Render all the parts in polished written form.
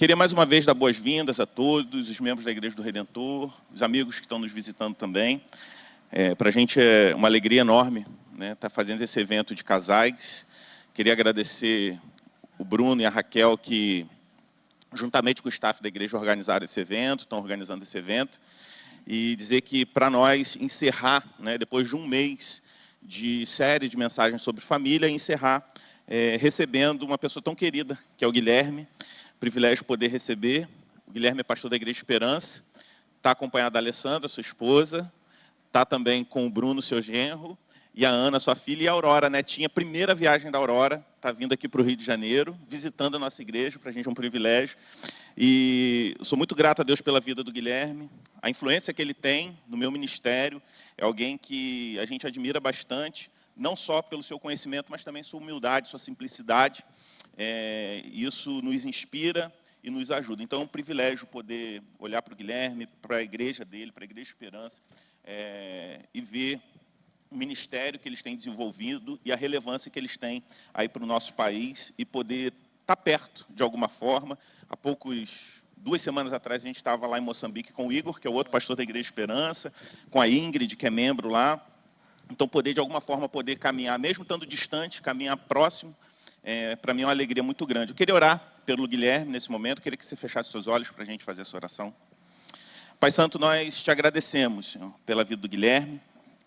Queria mais uma vez dar boas-vindas a todos os membros da Igreja do Redentor, os amigos que estão nos visitando também. Para a gente é uma alegria enorme, né, estar fazendo esse evento de casais. Queria agradecer o Bruno e a Raquel que, juntamente com o staff da igreja, organizaram esse evento, estão organizando esse evento. E dizer que, para nós, encerrar, né, depois de um mês de série de mensagens sobre família, encerrar recebendo uma pessoa tão querida, que é o Guilherme. Privilégio poder receber. O Guilherme é pastor da Igreja Esperança, está acompanhado da Alessandra, sua esposa, está também com o Bruno, seu genro, e a Ana, sua filha, e a Aurora, a netinha, primeira viagem da Aurora, está vindo aqui para o Rio de Janeiro, visitando a nossa igreja, para a gente é um privilégio. E eu sou muito grato a Deus pela vida do Guilherme, a influência que ele tem no meu ministério, é alguém que a gente admira bastante, não só pelo seu conhecimento, mas também sua humildade, sua simplicidade. Isso nos inspira e nos ajuda. Então é um privilégio poder olhar para o Guilherme, para a igreja dele, para a Igreja Esperança, e ver o ministério que eles têm desenvolvido e a relevância que eles têm aí para o nosso país e poder estar perto de alguma forma. Há 2 semanas atrás a gente estava lá em Moçambique com o Igor, que é o outro pastor da Igreja Esperança, com a Ingrid, que é membro lá. Então poder de alguma forma poder caminhar, mesmo estando distante, caminhar próximo, para mim é uma alegria muito grande. Eu queria orar pelo Guilherme nesse momento, queria que você fechasse seus olhos para a gente fazer essa oração. Pai Santo, nós te agradecemos, Senhor, pela vida do Guilherme,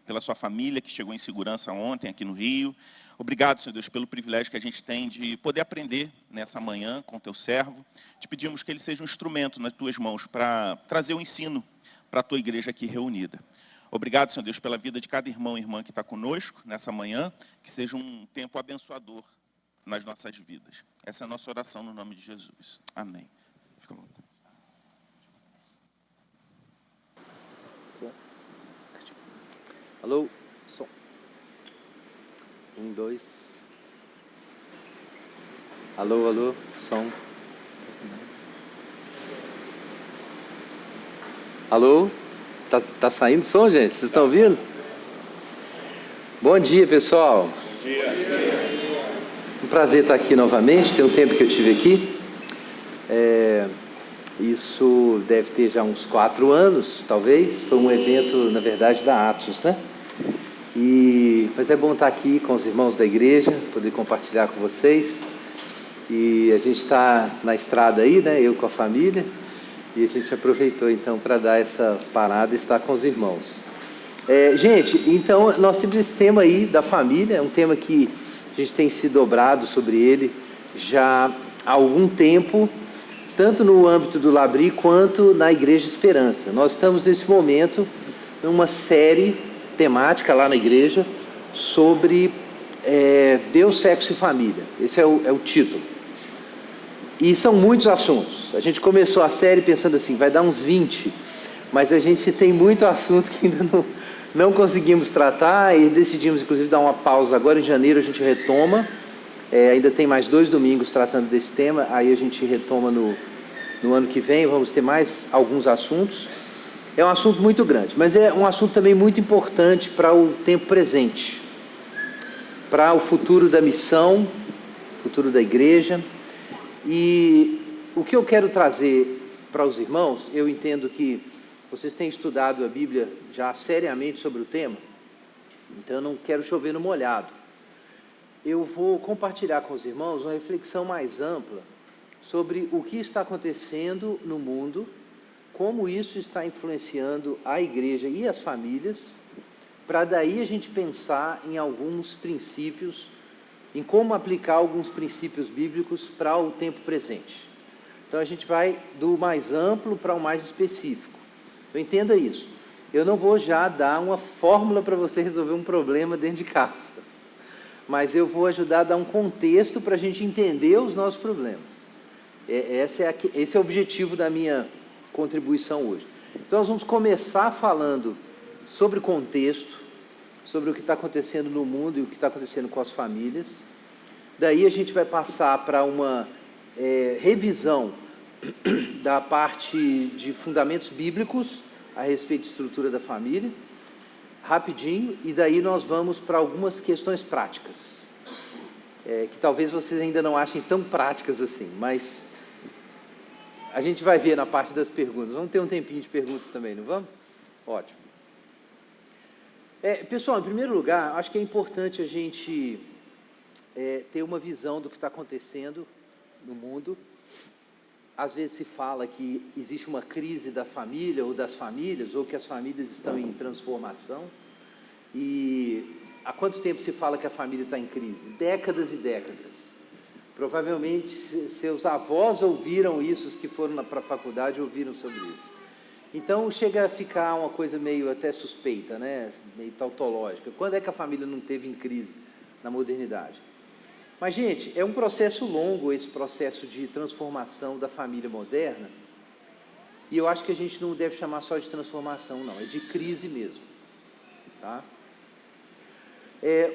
pela sua família que chegou em segurança ontem aqui no Rio. Obrigado, Senhor Deus, pelo privilégio que a gente tem de poder aprender nessa manhã com o teu servo. Te pedimos que ele seja um instrumento nas tuas mãos para trazer o ensino para a tua igreja aqui reunida. Obrigado, Senhor Deus, pela vida de cada irmão e irmã que está conosco nessa manhã, que seja um tempo abençoador nas nossas vidas. Essa é a nossa oração no nome de Jesus. Amém. Fica à vontade. Alô, som. 1, 2. Alô, alô, som. Alô, tá saindo som, gente? Vocês estão ouvindo? Bom dia, pessoal. Bom dia. Um prazer estar aqui novamente. Tem um tempo que eu estive aqui. Isso deve ter já uns 4 anos, talvez. Foi um evento, na verdade, da Atos, né? Mas é bom estar aqui com os irmãos da igreja, poder compartilhar com vocês. E a gente está na estrada aí, né? Eu com a família. E a gente aproveitou, então, para dar essa parada e estar com os irmãos. Gente, então, nós temos esse tema aí da família. É um tema que a gente tem se dobrado sobre ele já há algum tempo, tanto no âmbito do Labri quanto na Igreja Esperança. Nós estamos, nesse momento, numa série temática lá na igreja sobre Deus, sexo e família. Esse é o título. E são muitos assuntos. A gente começou a série pensando assim, vai dar uns 20, mas a gente tem muito assunto que ainda não conseguimos tratar e decidimos, inclusive, dar uma pausa agora. Em janeiro a gente retoma. Ainda tem mais 2 domingos tratando desse tema, aí a gente retoma no ano que vem, vamos ter mais alguns assuntos. É um assunto muito grande, mas é um assunto também muito importante para o tempo presente, para o futuro da missão, futuro da igreja. E o que eu quero trazer para os irmãos, eu entendo que vocês têm estudado a Bíblia já seriamente sobre o tema, então eu não quero chover no molhado. Eu vou compartilhar com os irmãos uma reflexão mais ampla sobre o que está acontecendo no mundo, como isso está influenciando a igreja e as famílias, para daí a gente pensar em alguns princípios, em como aplicar alguns princípios bíblicos para o tempo presente. Então a gente vai do mais amplo para o mais específico. Então entenda isso. Eu não vou já dar uma fórmula para você resolver um problema dentro de casa, mas eu vou ajudar a dar um contexto para a gente entender os nossos problemas. Esse é o objetivo da minha contribuição hoje. Então nós vamos começar falando sobre o contexto, sobre o que está acontecendo no mundo e o que está acontecendo com as famílias. Daí a gente vai passar para uma revisão da parte de fundamentos bíblicos a respeito de estrutura da família, rapidinho, e daí nós vamos para algumas questões práticas, que talvez vocês ainda não achem tão práticas assim, mas A gente vai ver na parte das perguntas. Vamos ter um tempinho de perguntas também, não vamos? Ótimo. Pessoal, em primeiro lugar, acho que é importante a gente ter uma visão do que está acontecendo no mundo. Às vezes se fala que existe uma crise da família ou das famílias, ou que as famílias estão em transformação. E há quanto tempo se fala que a família está em crise? Décadas e décadas. Provavelmente seus avós ouviram isso, os que foram para a faculdade ouviram sobre isso. Então chega a ficar uma coisa meio até suspeita, né? Meio tautológica. Quando é que a família não teve em crise na modernidade? Mas, gente, é um processo longo esse processo de transformação da família moderna, e eu acho que a gente não deve chamar só de transformação, não, é de crise mesmo. Tá?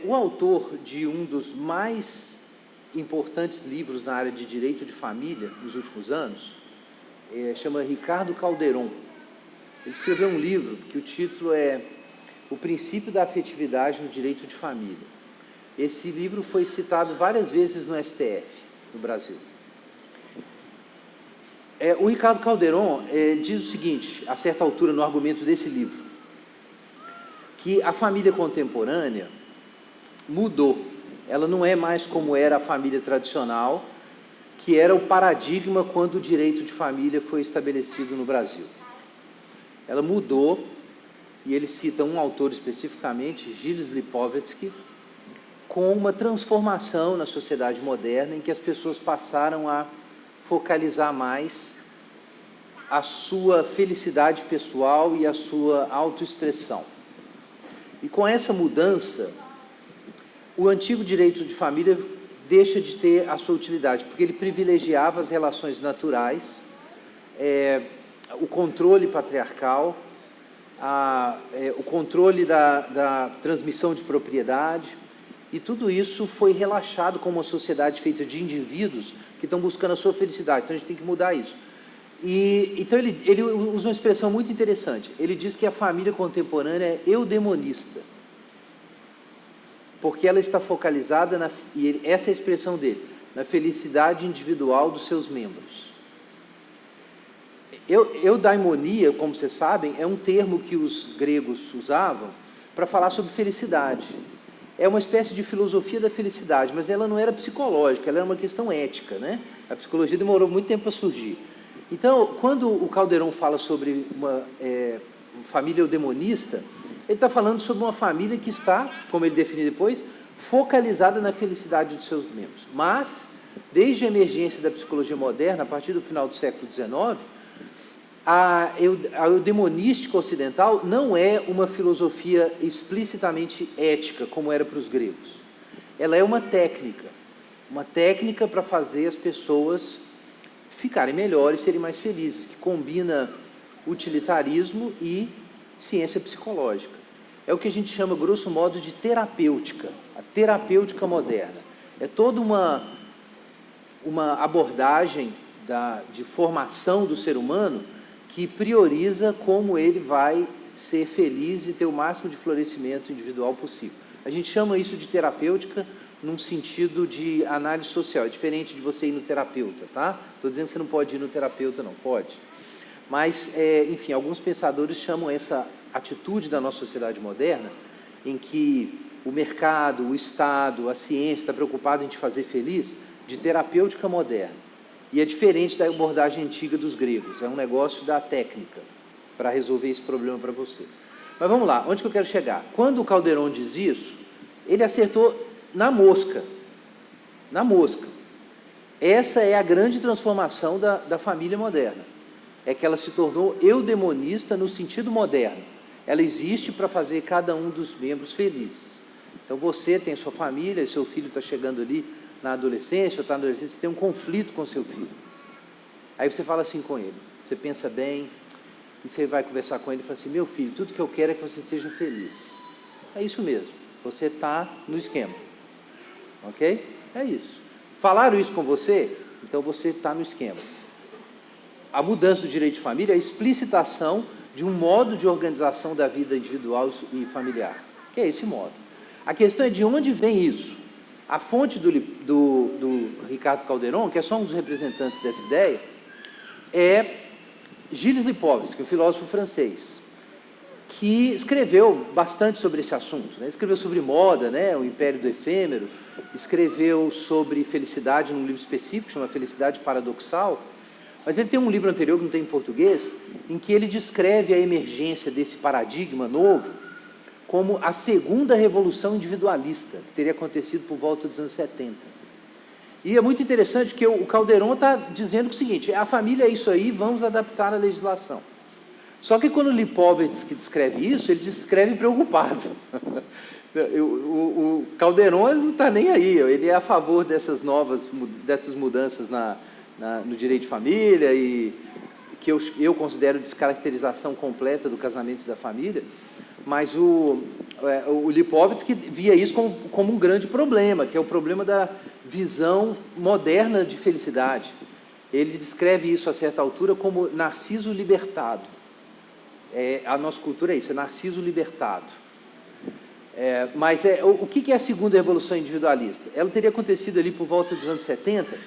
O autor de um dos mais importantes livros na área de direito de família nos últimos anos, chama Ricardo Calderon. Ele escreveu um livro que o título é O Princípio da Afetividade no Direito de Família. Esse livro foi citado várias vezes no STF, no Brasil. O Ricardo Calderon diz o seguinte, a certa altura no argumento desse livro, que a família contemporânea mudou. Ela não é mais como era a família tradicional, que era o paradigma quando o direito de família foi estabelecido no Brasil. Ela mudou, e ele cita um autor especificamente, Gilles Lipovetsky, com uma transformação na sociedade moderna, em que as pessoas passaram a focalizar mais a sua felicidade pessoal e a sua autoexpressão. E com essa mudança, o antigo direito de família deixa de ter a sua utilidade, porque ele privilegiava as relações naturais, o controle patriarcal, o controle da transmissão de propriedade, e tudo isso foi relaxado com uma sociedade feita de indivíduos que estão buscando a sua felicidade. Então a gente tem que mudar isso. Então ele usa uma expressão muito interessante. Ele diz que a família contemporânea é eudemonista, porque ela está focalizada, e essa é a expressão dele, na felicidade individual dos seus membros. Eudaimonia, como vocês sabem, é um termo que os gregos usavam para falar sobre felicidade. É uma espécie de filosofia da felicidade, mas ela não era psicológica, ela era uma questão ética, né? A psicologia demorou muito tempo para surgir. Então, quando o Calderon fala sobre uma família eudemonista, ele está falando sobre uma família que está, como ele define depois, focalizada na felicidade dos seus membros. Mas, desde a emergência da psicologia moderna, a partir do final do século XIX, a eudemonística ocidental não é uma filosofia explicitamente ética, como era para os gregos. Ela é uma técnica para fazer as pessoas ficarem melhores, serem mais felizes, que combina utilitarismo e ciência psicológica. É o que a gente chama, grosso modo, de terapêutica, a terapêutica moderna. É toda uma abordagem de formação do ser humano que prioriza como ele vai ser feliz e ter o máximo de florescimento individual possível. A gente chama isso de terapêutica num sentido de análise social. É diferente de você ir no terapeuta, tá? Estou dizendo que você não pode ir no terapeuta, não, pode. Mas, enfim, alguns pensadores chamam essa atitude da nossa sociedade moderna, em que o mercado, o Estado, a ciência está preocupado em te fazer feliz, de terapêutica moderna. E é diferente da abordagem antiga dos gregos, é um negócio da técnica, para resolver esse problema para você. Mas vamos lá, onde que eu quero chegar? Quando o Calderon diz isso, ele acertou na mosca. Na mosca. Essa é a grande transformação da família moderna. É que ela se tornou eudemonista no sentido moderno. Ela existe para fazer cada um dos membros felizes. Então você tem sua família, seu filho está chegando ali na adolescência, ou está na adolescência, você tem um conflito com seu filho. Aí você fala assim com ele, você pensa bem, e você vai conversar com ele e fala assim, meu filho, tudo que eu quero é que você seja feliz. É isso mesmo, você está no esquema. Ok? É isso. Falaram isso com você, então você está no esquema. A mudança do direito de família é a explicitação de um modo de organização da vida individual e familiar, que é esse modo. A questão é de onde vem isso. A fonte do Ricardo Calderon, que é só um dos representantes dessa ideia, é Gilles Lipovetsky, um filósofo francês, que escreveu bastante sobre esse assunto, né? Escreveu sobre moda, né? O Império do Efêmero, escreveu sobre felicidade num livro específico, chama Felicidade Paradoxal, mas ele tem um livro anterior, que não tem em português, em que ele descreve a emergência desse paradigma novo como a segunda revolução individualista, que teria acontecido por volta dos anos 70. E é muito interessante que o Calderon está dizendo o seguinte: a família é isso aí, vamos adaptar a legislação. Só que quando o Lipovetsky descreve isso, ele descreve preocupado. O Calderon ele não está nem aí, ele é a favor dessas mudanças no direito de família, e que eu considero descaracterização completa do casamento e da família, mas o Lipovetsky via isso como um grande problema, que é o problema da visão moderna de felicidade. Ele descreve isso a certa altura como narciso libertado. A nossa cultura é isso, é narciso libertado. Mas o que é a segunda revolução individualista? Ela teria acontecido ali por volta dos anos 70.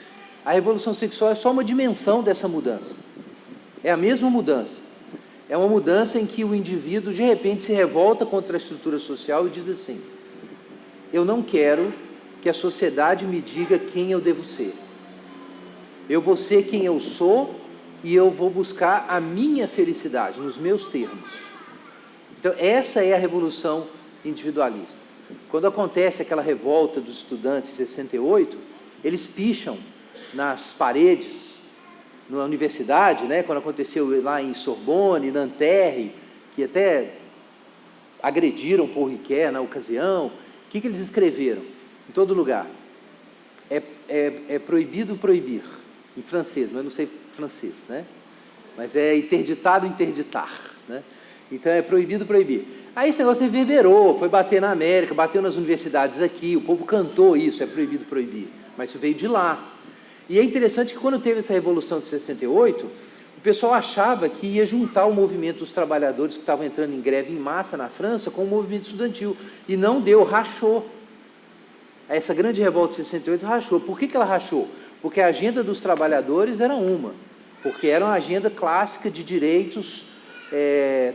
A revolução sexual é só uma dimensão dessa mudança. É a mesma mudança. É uma mudança em que o indivíduo, de repente, se revolta contra a estrutura social e diz assim: eu não quero que a sociedade me diga quem eu devo ser. Eu vou ser quem eu sou e eu vou buscar a minha felicidade, nos meus termos. Então, essa é a revolução individualista. Quando acontece aquela revolta dos estudantes em 68, eles picham nas paredes, na universidade, né, quando aconteceu lá em Sorbonne, Nanterre, que até agrediram Paul Ricoeur na ocasião. O que eles escreveram? Em todo lugar. É proibido proibir, em francês, mas eu não sei francês, né? Mas é interditado interditar, né? Então é proibido proibir. Aí esse negócio reverberou, foi bater na América, bateu nas universidades aqui, o povo cantou isso, é proibido proibir, mas isso veio de lá. E é interessante que quando teve essa Revolução de 68, o pessoal achava que ia juntar o movimento dos trabalhadores que estavam entrando em greve em massa na França com o movimento estudantil, e não deu, rachou. Essa grande revolta de 68 rachou. Por que ela rachou? Porque a agenda dos trabalhadores era uma, porque era uma agenda clássica de direitos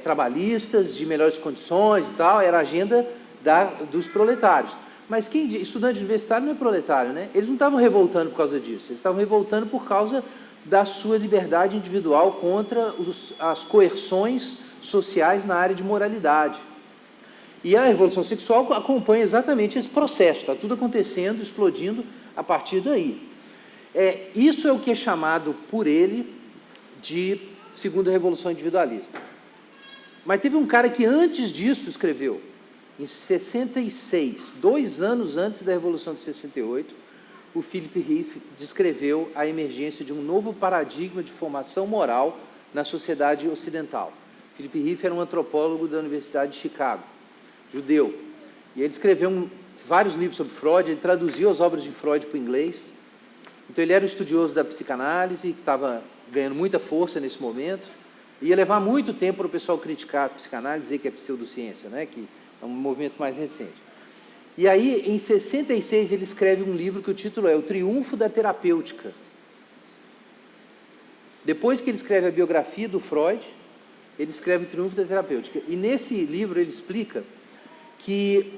trabalhistas, de melhores condições e tal, era a agenda dos proletários. Mas estudante universitário não é proletário, né? Eles não estavam revoltando por causa disso, eles estavam revoltando por causa da sua liberdade individual contra as coerções sociais na área de moralidade. E a revolução sexual acompanha exatamente esse processo, está tudo acontecendo, explodindo a partir daí. Isso é o que é chamado por ele de segunda revolução individualista. Mas teve um cara que antes disso escreveu, em 66, 2 anos antes da Revolução de 68, o Philip Rieff descreveu a emergência de um novo paradigma de formação moral na sociedade ocidental. Philip Rieff era um antropólogo da Universidade de Chicago, judeu, e ele escreveu vários livros sobre Freud, ele traduziu as obras de Freud para o inglês. Então ele era um estudioso da psicanálise, que estava ganhando muita força nesse momento. Ia levar muito tempo para o pessoal criticar a psicanálise, dizer que é pseudociência, né? Que é um movimento mais recente. E aí, em 66, ele escreve um livro que o título é O Triunfo da Terapêutica. Depois que ele escreve a biografia do Freud, ele escreve O Triunfo da Terapêutica. E nesse livro ele explica que,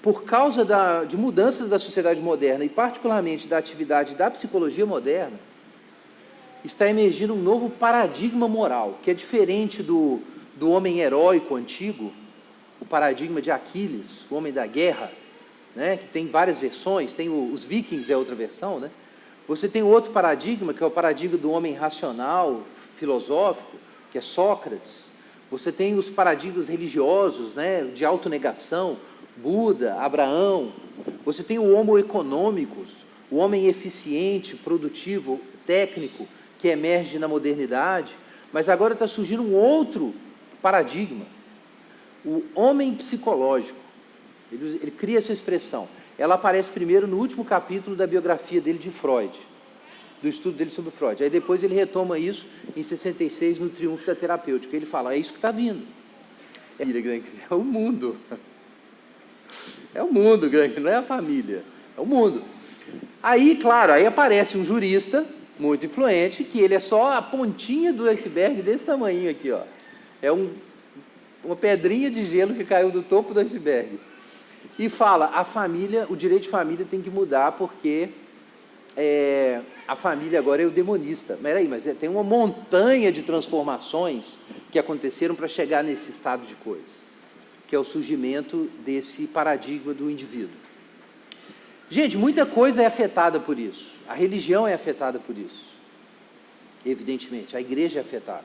por causa de mudanças da sociedade moderna, e particularmente da atividade da psicologia moderna, está emergindo um novo paradigma moral, que é diferente do homem heróico antigo, o paradigma de Aquiles, o homem da guerra, né, que tem várias versões, tem os vikings, é outra versão, né? Você tem outro paradigma, que é o paradigma do homem racional, filosófico, que é Sócrates. Você tem os paradigmas religiosos, né, de autonegação, Buda, Abraão. Você tem o homo economicus, o homem eficiente, produtivo, técnico, que emerge na modernidade. Mas agora está surgindo um outro paradigma, o homem psicológico. Ele cria essa expressão. Ela aparece primeiro no último capítulo da biografia dele de Freud, do estudo dele sobre Freud. Aí depois ele retoma isso em 66, no Triunfo da Terapêutica. Ele fala, é isso que está vindo. É o mundo. É o mundo, não é a família, é o mundo. Aí, claro, aí aparece um jurista, muito influente, que ele é só a pontinha do iceberg desse tamanho aqui, ó. É uma pedrinha de gelo que caiu do topo do iceberg. E fala, a família, o direito de família tem que mudar porque a família agora é o demonista. Mas tem uma montanha de transformações que aconteceram para chegar nesse estado de coisa, que é o surgimento desse paradigma do indivíduo. Gente, muita coisa é afetada por isso. A religião é afetada por isso, evidentemente. A igreja é afetada.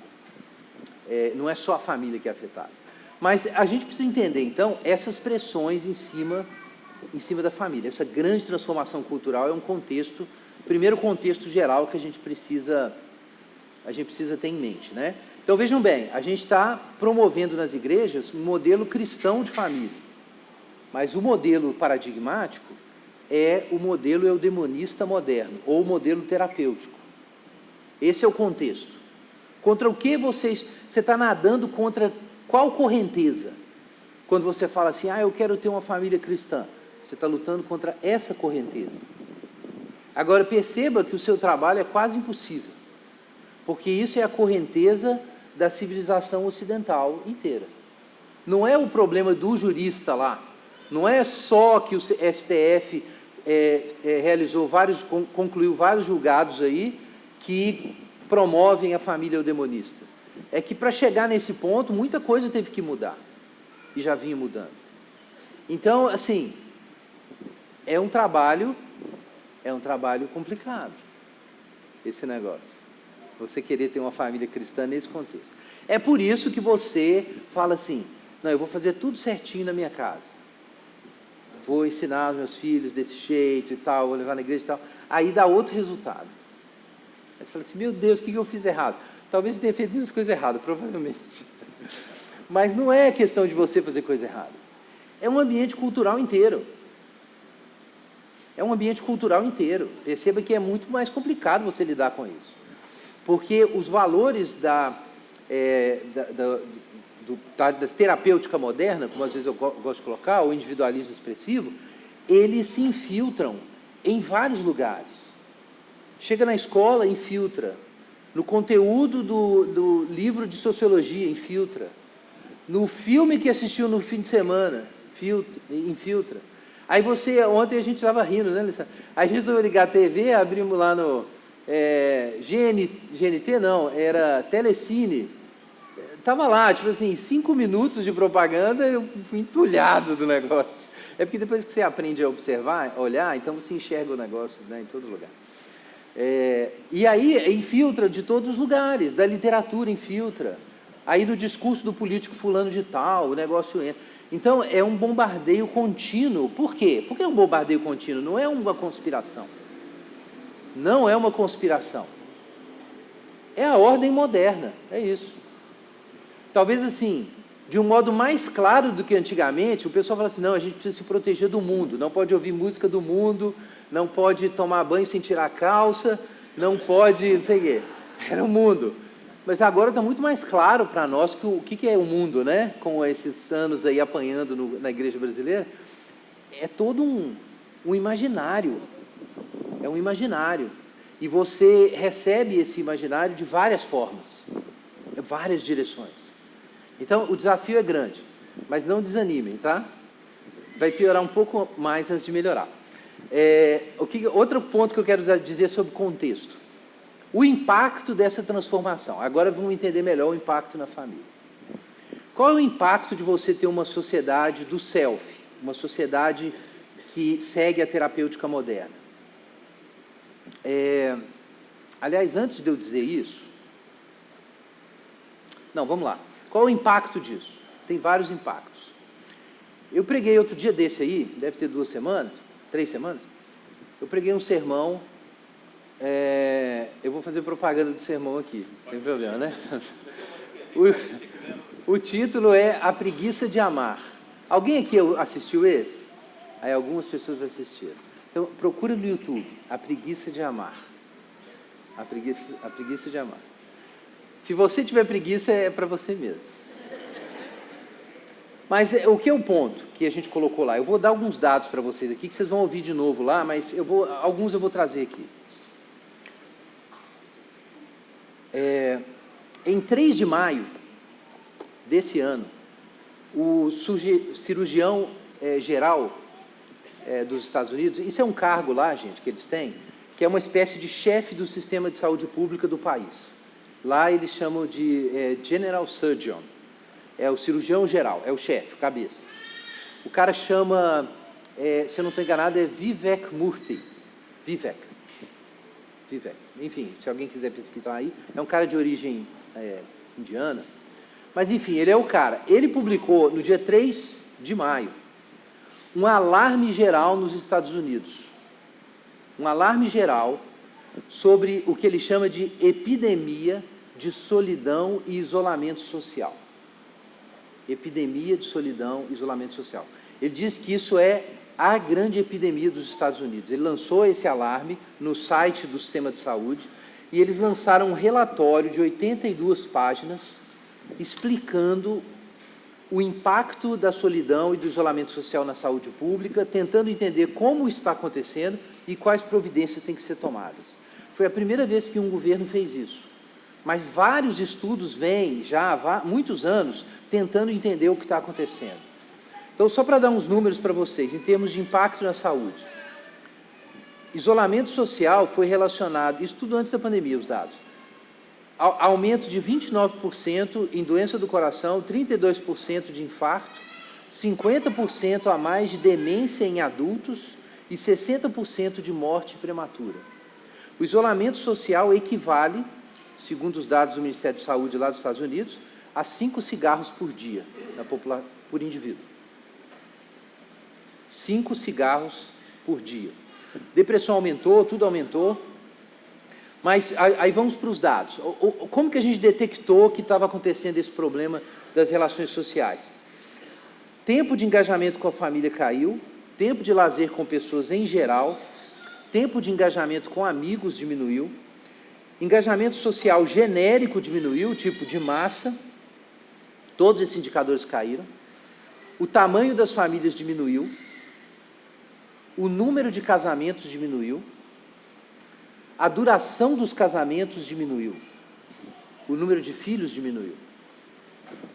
Não é só a família que é afetada. Mas a gente precisa entender, então, essas pressões em cima da família. Essa grande transformação cultural é um contexto, primeiro contexto geral que a gente precisa ter em mente, né? Então, vejam bem, a gente está promovendo nas igrejas um modelo cristão de família. Mas o modelo paradigmático é o modelo eudemonista moderno, ou o modelo terapêutico. Esse é o contexto. Contra o que você está nadando contra qual correnteza? Quando você fala assim, eu quero ter uma família cristã, você está lutando contra essa correnteza. Agora perceba que o seu trabalho é quase impossível, porque isso é a correnteza da civilização ocidental inteira. Não é o problema do jurista lá, não é só que o STF concluiu vários julgados aí que promovem a família eudemonista. É que para chegar nesse ponto, muita coisa teve que mudar, e já vinha mudando. Então, assim, é um trabalho complicado, esse negócio. Você querer ter uma família cristã nesse contexto. É por isso que você fala assim, não, eu vou fazer tudo certinho na minha casa. Vou ensinar os meus filhos desse jeito e tal, vou levar na igreja e tal. Aí dá outro resultado. Aí você fala assim, meu Deus, o que eu fiz errado? Talvez você tenha feito muitas coisas erradas, provavelmente. Mas não é questão de você fazer coisa errada. É um ambiente cultural inteiro. É um ambiente cultural inteiro. Perceba que é muito mais complicado você lidar com isso. Porque os valores da terapêutica moderna, como às vezes eu gosto de colocar, o individualismo expressivo, eles se infiltram em vários lugares. Chega na escola, infiltra. No conteúdo do livro de sociologia, infiltra. No filme que assistiu no fim de semana, infiltra. Aí ontem a gente estava rindo, né, Alessandra? Aí a gente resolveu ligar a TV, abrimos lá no GNT não, era Telecine. Estava lá, tipo assim, 5 minutos de propaganda, eu fui entulhado do negócio. É porque depois que você aprende a observar, a olhar, então você enxerga o negócio, né, em todo lugar. E aí infiltra de todos os lugares, da literatura infiltra, aí do discurso do político fulano de tal, o negócio entra. Então é um bombardeio contínuo. Por quê? Por que é um bombardeio contínuo? Não é uma conspiração. Não é uma conspiração. É a ordem moderna, é isso. Talvez assim, de um modo mais claro do que antigamente, o pessoal fala assim, não, a gente precisa se proteger do mundo, não pode ouvir música do mundo, não pode tomar banho sem tirar a calça, não pode, não sei o quê. Era o mundo. Mas agora está muito mais claro para nós que o que é o mundo, né? Com esses anos aí apanhando na igreja brasileira, é todo um imaginário. É um imaginário. E você recebe esse imaginário de várias formas, várias direções. Então, o desafio é grande, mas não desanimem, tá? Vai piorar um pouco mais antes de melhorar. Outro ponto que eu quero dizer sobre contexto. O impacto dessa transformação. Agora vamos entender melhor o impacto na família. Qual é o impacto de você ter uma sociedade do self, uma sociedade que segue a terapêutica moderna? Aliás, antes de eu dizer isso... Não, vamos lá. Qual é o impacto disso? Tem vários impactos. Eu preguei outro dia desse aí, deve ter 2 semanas, 3 semanas, eu preguei um sermão, eu vou fazer propaganda do sermão aqui, não tem problema, né? O título é A Preguiça de Amar. Alguém aqui assistiu esse? Aí algumas pessoas assistiram. Então, procura no YouTube, A Preguiça de Amar. A preguiça de amar. Se você tiver preguiça, é para você mesmo. Mas o que é o ponto que a gente colocou lá? Eu vou dar alguns dados para vocês aqui, que vocês vão ouvir de novo lá, mas alguns eu vou trazer aqui. Em 3 de maio desse ano, o cirurgião geral dos Estados Unidos, isso é um cargo lá, gente, que eles têm, que é uma espécie de chefe do sistema de saúde pública do país. Lá eles chamam de General Surgeon, é o cirurgião geral, é o chefe, cabeça. O cara chama, se eu não estou enganado, é Vivek Murthy. Vivek. Enfim, se alguém quiser pesquisar aí, é um cara de origem indiana. Mas, enfim, ele é o cara. Ele publicou, no dia 3 de maio, um alarme geral nos Estados Unidos. Um alarme geral sobre o que ele chama de epidemia de solidão e isolamento social. Epidemia de solidão e isolamento social. Ele diz que isso é a grande epidemia dos Estados Unidos. Ele lançou esse alarme no site do sistema de saúde e eles lançaram um relatório de 82 páginas explicando o impacto da solidão e do isolamento social na saúde pública, tentando entender como está acontecendo e quais providências têm que ser tomadas. Foi a primeira vez que um governo fez isso. Mas vários estudos vêm já há muitos anos tentando entender o que está acontecendo. Então, só para dar uns números para vocês, em termos de impacto na saúde. Isolamento social foi relacionado, isso tudo antes da pandemia, os dados, aumento de 29% em doença do coração, 32% de infarto, 50% a mais de demência em adultos e 60% de morte prematura. O isolamento social equivale, segundo os dados do Ministério da Saúde lá dos Estados Unidos, a 5 cigarros por dia por indivíduo. 5 cigarros por dia. Depressão aumentou, tudo aumentou. Mas aí vamos para os dados. Como que a gente detectou que estava acontecendo esse problema das relações sociais? Tempo de engajamento com a família caiu, tempo de lazer com pessoas em geral, tempo de engajamento com amigos diminuiu, engajamento social genérico diminuiu, tipo de massa, todos esses indicadores caíram, o tamanho das famílias diminuiu, o número de casamentos diminuiu, a duração dos casamentos diminuiu, o número de filhos diminuiu.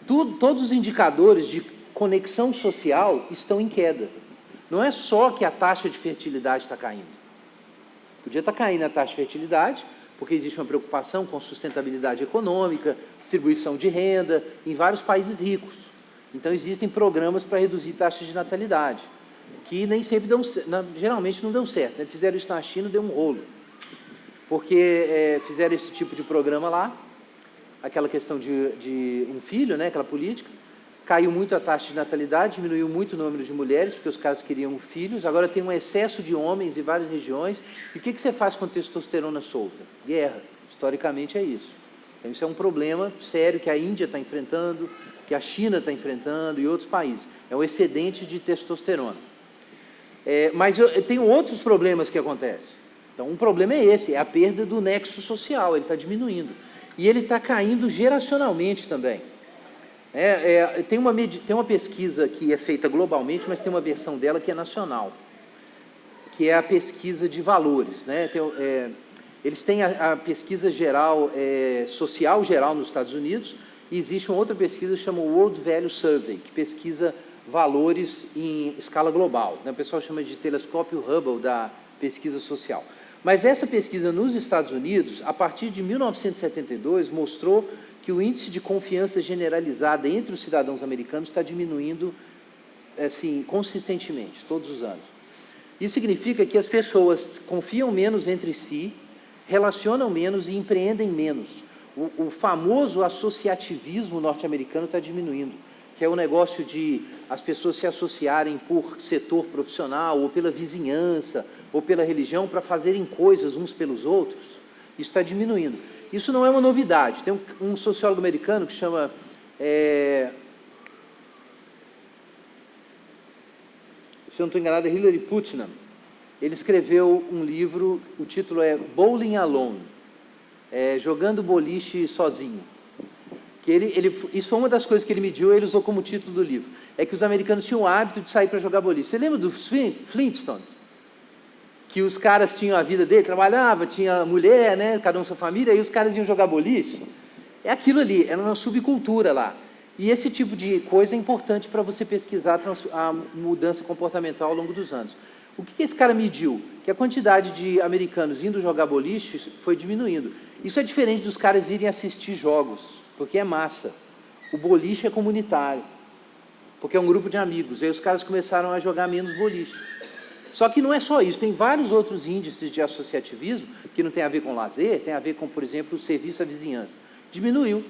Todos os indicadores de conexão social estão em queda. Não é só que a taxa de fertilidade está caindo. Podia estar caindo a taxa de fertilidade, porque existe uma preocupação com sustentabilidade econômica, distribuição de renda, em vários países ricos. Então, existem programas para reduzir taxas de natalidade, que nem sempre geralmente não dão certo. Né? Fizeram isso na China, deu um rolo. Porque fizeram esse tipo de programa lá, aquela questão de um filho, né, aquela política, caiu muito a taxa de natalidade, diminuiu muito o número de mulheres, porque os caras queriam filhos, agora tem um excesso de homens em várias regiões, e o que você faz com testosterona solta? Guerra, historicamente é isso. Então isso é um problema sério que a Índia está enfrentando, que a China está enfrentando e outros países, é o excedente de testosterona. Mas tem outros problemas que acontecem. Então, um problema é esse, é a perda do nexo social, ele está diminuindo. E ele está caindo geracionalmente também. Tem uma pesquisa que é feita globalmente, mas tem uma versão dela que é nacional, que é a pesquisa de valores. Né? Eles têm a pesquisa geral, social geral nos Estados Unidos, e existe uma outra pesquisa que chama World Value Survey, que pesquisa valores em escala global. Né? O pessoal chama de telescópio Hubble da pesquisa social. Mas essa pesquisa nos Estados Unidos, a partir de 1972, mostrou que o índice de confiança generalizada entre os cidadãos americanos está diminuindo assim, consistentemente, todos os anos. Isso significa que as pessoas confiam menos entre si, relacionam menos e empreendem menos. O famoso associativismo norte-americano está diminuindo, que é o negócio de as pessoas se associarem por setor profissional, ou pela vizinhança, ou pela religião, para fazerem coisas uns pelos outros. Isso está diminuindo. Isso não é uma novidade. Tem um sociólogo americano que chama... se eu não estou enganado, é Hilary Putnam. Ele escreveu um livro, o título é Bowling Alone, jogando boliche sozinho. Isso foi uma das coisas que ele mediu, ele usou como título do livro. É que os americanos tinham o hábito de sair para jogar boliche. Você lembra dos Flintstones? que os caras tinham a vida dele, trabalhava, tinha mulher, né, cada um sua família, e os caras iam jogar boliche. É aquilo ali, era uma subcultura lá. E esse tipo de coisa é importante para você pesquisar a mudança comportamental ao longo dos anos. O que esse cara mediu? Que a quantidade de americanos indo jogar boliche foi diminuindo. Isso é diferente dos caras irem assistir jogos, porque é massa. O boliche é comunitário, porque é um grupo de amigos. Aí os caras começaram a jogar menos boliche. Só que não é só isso, tem vários outros índices de associativismo que não tem a ver com lazer, tem a ver com, por exemplo, o serviço à vizinhança. Diminuiu.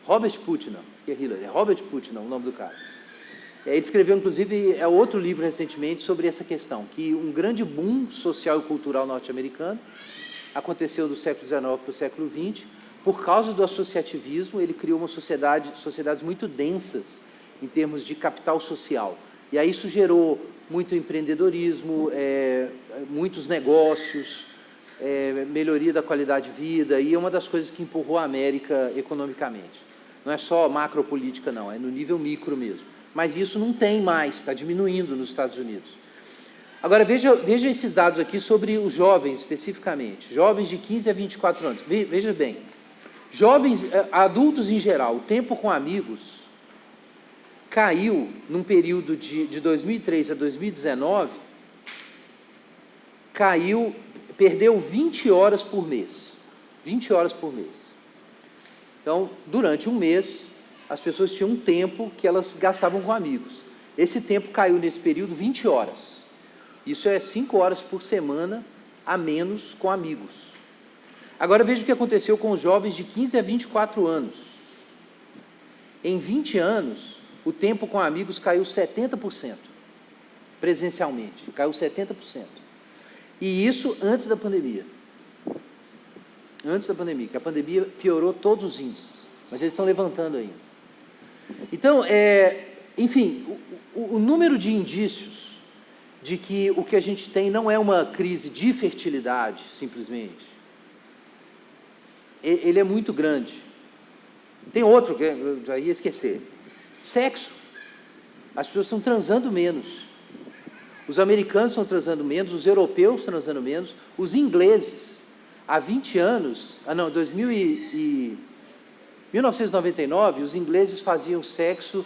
Robert Putnam, que é Hillary, é Robert Putnam o nome do cara. Ele escreveu, inclusive, outro livro recentemente sobre essa questão, que um grande boom social e cultural norte-americano aconteceu do século XIX para o século XX. Por causa do associativismo, ele criou uma sociedades muito densas em termos de capital social. E aí isso gerou muito empreendedorismo, muitos negócios, melhoria da qualidade de vida, e é uma das coisas que empurrou a América economicamente. Não é só macropolítica, não, é no nível micro mesmo. Mas isso não tem mais, está diminuindo nos Estados Unidos. Agora, veja esses dados aqui sobre os jovens, especificamente. Jovens de 15 a 24 anos. Veja bem, jovens, adultos em geral, o tempo com amigos caiu num período de 2003 a 2019, perdeu 20 horas por mês. 20 horas por mês. Então, durante um mês, as pessoas tinham um tempo que elas gastavam com amigos. Esse tempo caiu nesse período 20 horas. Isso é 5 horas por semana a menos com amigos. Agora veja o que aconteceu com os jovens de 15 a 24 anos. Em 20 anos, o tempo com amigos caiu 70%, presencialmente, caiu 70%. E isso antes da pandemia. Antes da pandemia, que a pandemia piorou todos os índices, mas eles estão levantando ainda. Então, enfim, o número de indícios de que o que a gente tem não é uma crise de fertilidade, simplesmente, ele é muito grande. Tem outro, que eu já ia esquecer. Sexo. As pessoas estão transando menos. Os americanos estão transando menos, os europeus estão transando menos, os ingleses, há 20 anos, 1999, os ingleses faziam sexo,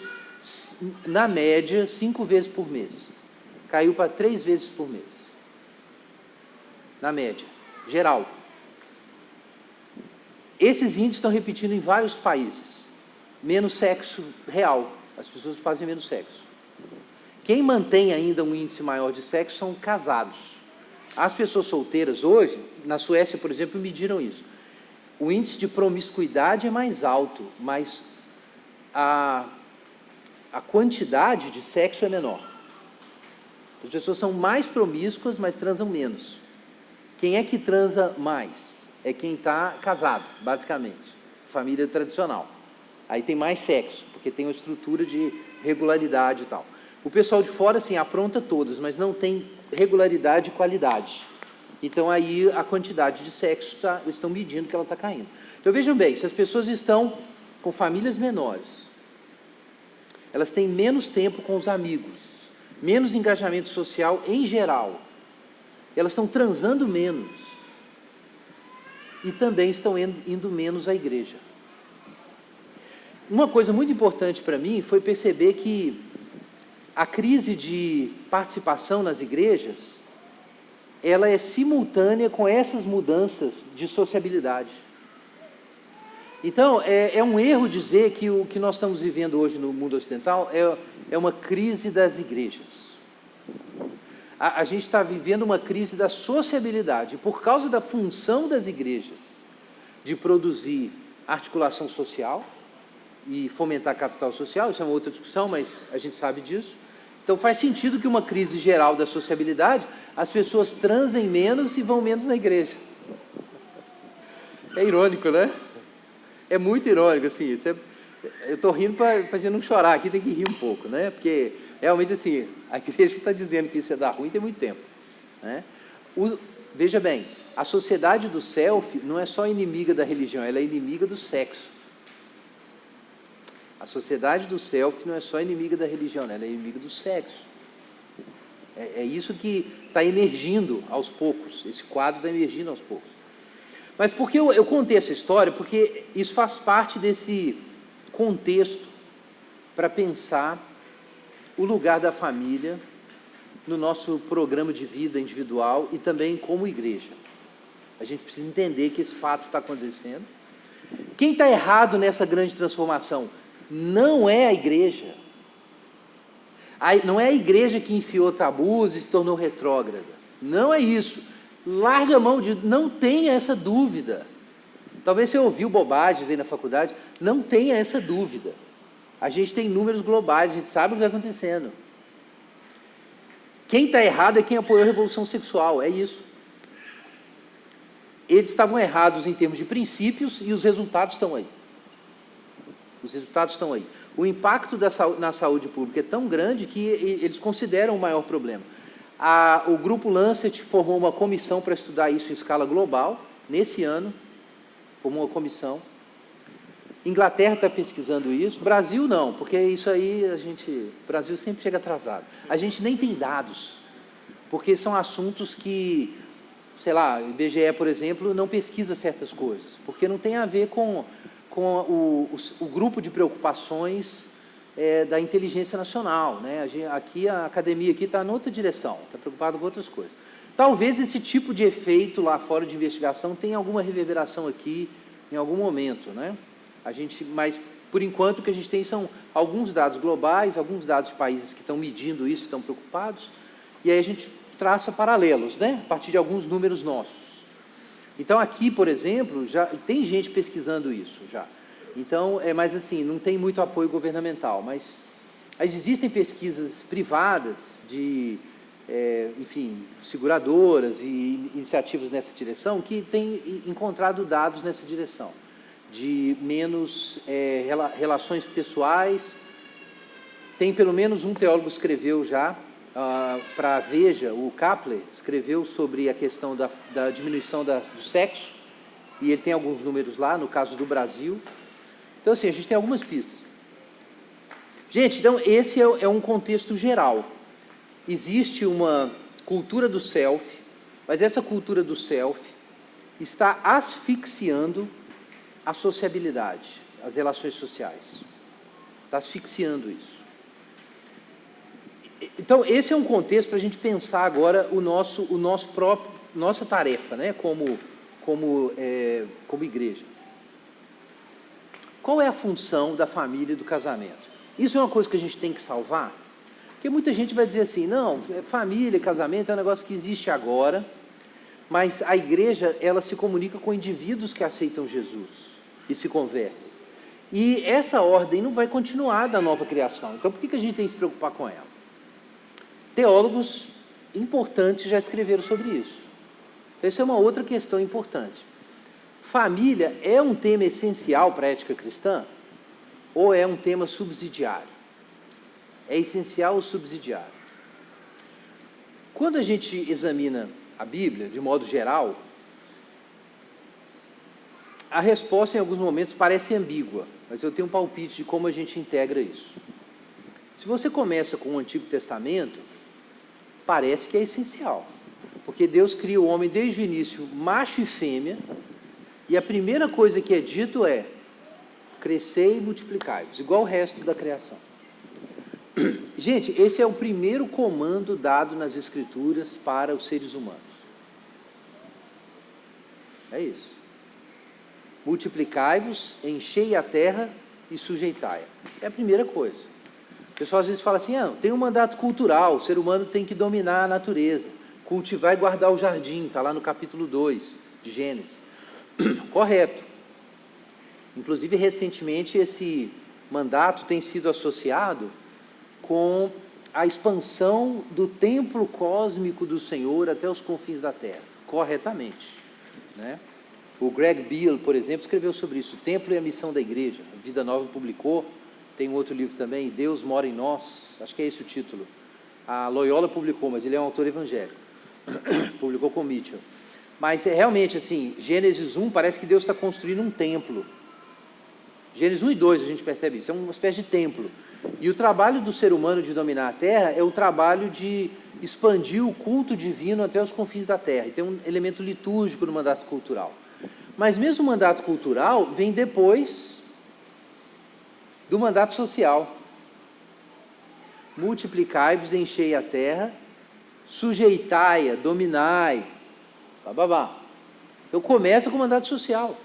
na média, 5 vezes por mês. Caiu para 3 vezes por mês. Na média, geral. Esses índices estão repetindo em vários países. Menos sexo real. As pessoas fazem menos sexo. Quem mantém ainda um índice maior de sexo são casados. As pessoas solteiras hoje, na Suécia, por exemplo, mediram isso. O índice de promiscuidade é mais alto, mas a quantidade de sexo é menor. As pessoas são mais promíscuas, mas transam menos. Quem é que transa mais? É quem está casado, basicamente. Família tradicional. Aí tem mais sexo, porque tem uma estrutura de regularidade e tal. O pessoal de fora, assim, apronta todas, mas não tem regularidade e qualidade. Então, aí, a quantidade de sexo, estão medindo que ela está caindo. Então, vejam bem, se as pessoas estão com famílias menores, elas têm menos tempo com os amigos, menos engajamento social em geral, elas estão transando menos e também estão indo menos à igreja. Uma coisa muito importante para mim foi perceber que a crise de participação nas igrejas, ela é simultânea com essas mudanças de sociabilidade. Então, é um erro dizer que o que nós estamos vivendo hoje no mundo ocidental é uma crise das igrejas. A gente está vivendo uma crise da sociabilidade, por causa da função das igrejas de produzir articulação social e fomentar capital social. Isso é uma outra discussão, mas a gente sabe disso. Então, faz sentido que uma crise geral da sociabilidade, as pessoas transem menos e vão menos na igreja. É irônico, né? É muito irônico, assim. Eu estou rindo para a gente não chorar aqui, tem que rir um pouco, né? Porque, realmente, assim, a igreja está dizendo que isso é dar ruim tem muito tempo, né? Veja bem, a sociedade do self não é só inimiga da religião, ela é inimiga do sexo. A sociedade do self não é só inimiga da religião, ela é inimiga do sexo. É isso que está emergindo aos poucos, esse quadro está emergindo aos poucos. Mas por que eu contei essa história? Porque isso faz parte desse contexto para pensar o lugar da família no nosso programa de vida individual e também como igreja. A gente precisa entender que esse fato está acontecendo. Quem está errado nessa grande transformação não é a igreja. Não é a igreja que enfiou tabus e se tornou retrógrada. Não é isso. Larga a mão de... Não tenha essa dúvida. Talvez você ouviu bobagens aí na faculdade. Não tenha essa dúvida. A gente tem números globais, a gente sabe o que está acontecendo. Quem está errado é quem apoiou a revolução sexual, é isso. Eles estavam errados em termos de princípios e os resultados estão aí. Os resultados estão aí. O impacto na saúde pública é tão grande que eles consideram o maior problema. O grupo Lancet formou uma comissão para estudar isso em escala global, nesse ano, formou uma comissão. Inglaterra está pesquisando isso, Brasil não, porque isso aí o Brasil sempre chega atrasado. A gente nem tem dados, porque são assuntos que, sei lá, o IBGE, por exemplo, não pesquisa certas coisas, porque não tem a ver com o grupo de preocupações da inteligência nacional, né? Aqui a academia aqui está em outra direção, está preocupada com outras coisas. Talvez esse tipo de efeito lá fora de investigação tenha alguma reverberação aqui em algum momento, né? Mas por enquanto o que a gente tem são alguns dados globais, alguns dados de países que estão medindo isso, estão preocupados, e aí a gente traça paralelos, né? A partir de alguns números nossos. Então aqui, por exemplo, já tem gente pesquisando isso já. Então, mas assim, não tem muito apoio governamental, mas existem pesquisas privadas de, enfim, seguradoras e iniciativas nessa direção que têm encontrado dados nessa direção, de menos relações pessoais. Tem pelo menos um teólogo que escreveu já, para a Veja, o Kapler, escreveu sobre a questão da diminuição do sexo, e ele tem alguns números lá, no caso do Brasil. Então, assim, a gente tem algumas pistas. Gente, então, esse é um contexto geral. Existe uma cultura do self, mas essa cultura do self está asfixiando a sociabilidade, as relações sociais. Está asfixiando isso. Então, esse é um contexto para a gente pensar agora nossa tarefa, né, como igreja. Qual é a função da família e do casamento? Isso é uma coisa que a gente tem que salvar? Porque muita gente vai dizer assim, não, família e casamento é um negócio que existe agora, mas a igreja, ela se comunica com indivíduos que aceitam Jesus e se convertem. E essa ordem não vai continuar da nova criação. Então, por que a gente tem que se preocupar com ela? Teólogos importantes já escreveram sobre isso. Essa é uma outra questão importante. Família é um tema essencial para a ética cristã ou é um tema subsidiário? É essencial ou subsidiário? Quando a gente examina a Bíblia, de modo geral, a resposta em alguns momentos parece ambígua, mas eu tenho um palpite de como a gente integra isso. Se você começa com o Antigo Testamento, parece que é essencial, porque Deus cria o homem desde o início, macho e fêmea, e a primeira coisa que é dito é: crescei e multiplicai-vos, igual o resto da criação. Gente, esse é o primeiro comando dado nas Escrituras para os seres humanos. É isso. Multiplicai-vos, enchei a terra e sujeitai-a. É a primeira coisa. O pessoal às vezes fala assim, tem um mandato cultural, o ser humano tem que dominar a natureza, cultivar e guardar o jardim, está lá no capítulo 2 de Gênesis. Correto. Inclusive, recentemente, esse mandato tem sido associado com a expansão do templo cósmico do Senhor até os confins da terra, corretamente, né? O Greg Beale, por exemplo, escreveu sobre isso, o templo e a missão da igreja. A Vida Nova publicou, tem um outro livro também, Deus Mora em Nós, acho que é esse o título. A Loyola publicou, mas ele é um autor evangélico, publicou com Mitchell. Mas realmente, assim, Gênesis 1 parece que Deus está construindo um templo. Gênesis 1 e 2 a gente percebe isso, é uma espécie de templo. E o trabalho do ser humano de dominar a terra é o trabalho de expandiu o culto divino até os confins da terra. E tem um elemento litúrgico no mandato cultural. Mas mesmo o mandato cultural vem depois do mandato social. Multiplicai-vos, enchei a terra, sujeitai-a, dominai, bababá. Então começa com o mandato social.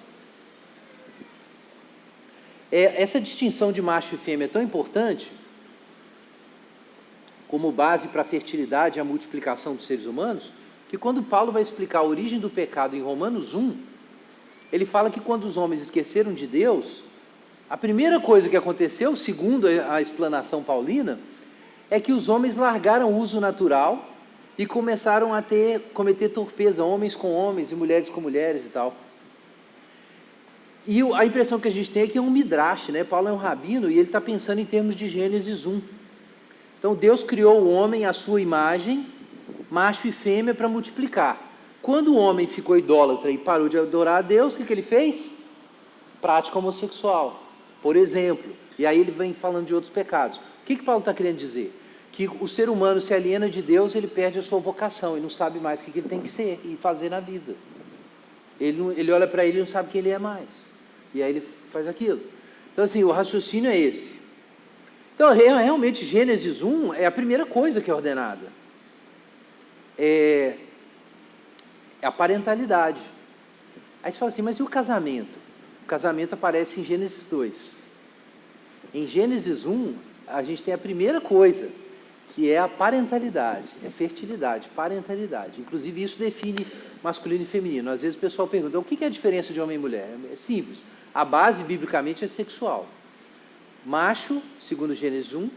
Essa distinção de macho e fêmea é tão importante como base para a fertilidade e a multiplicação dos seres humanos, que quando Paulo vai explicar a origem do pecado em Romanos 1, ele fala que quando os homens esqueceram de Deus, a primeira coisa que aconteceu, segundo a explanação paulina, é que os homens largaram o uso natural e começaram a cometer torpeza, homens com homens e mulheres com mulheres e tal. E a impressão que a gente tem é que é um midrash, né? Paulo é um rabino e ele está pensando em termos de Gênesis 1. Então Deus criou o homem à sua imagem, macho e fêmea, para multiplicar. Quando o homem ficou idólatra e parou de adorar a Deus, o que ele fez? Prática homossexual, por exemplo. E aí ele vem falando de outros pecados. O que Paulo está querendo dizer? Que o ser humano se aliena de Deus, ele perde a sua vocação e não sabe mais o que ele tem que ser e fazer na vida. Ele olha para ele e não sabe quem ele é mais. E aí ele faz aquilo. Então assim, o raciocínio é esse. Então realmente Gênesis 1 é a primeira coisa que é ordenada. É a parentalidade. Aí você fala assim, mas e o casamento? O casamento aparece em Gênesis 2. Em Gênesis 1, a gente tem a primeira coisa, que é a parentalidade, é fertilidade, parentalidade. Inclusive isso define masculino e feminino. Às vezes o pessoal pergunta, o que é a diferença de homem e mulher? É simples, a base biblicamente é sexual. Macho, segundo Gênesis 1,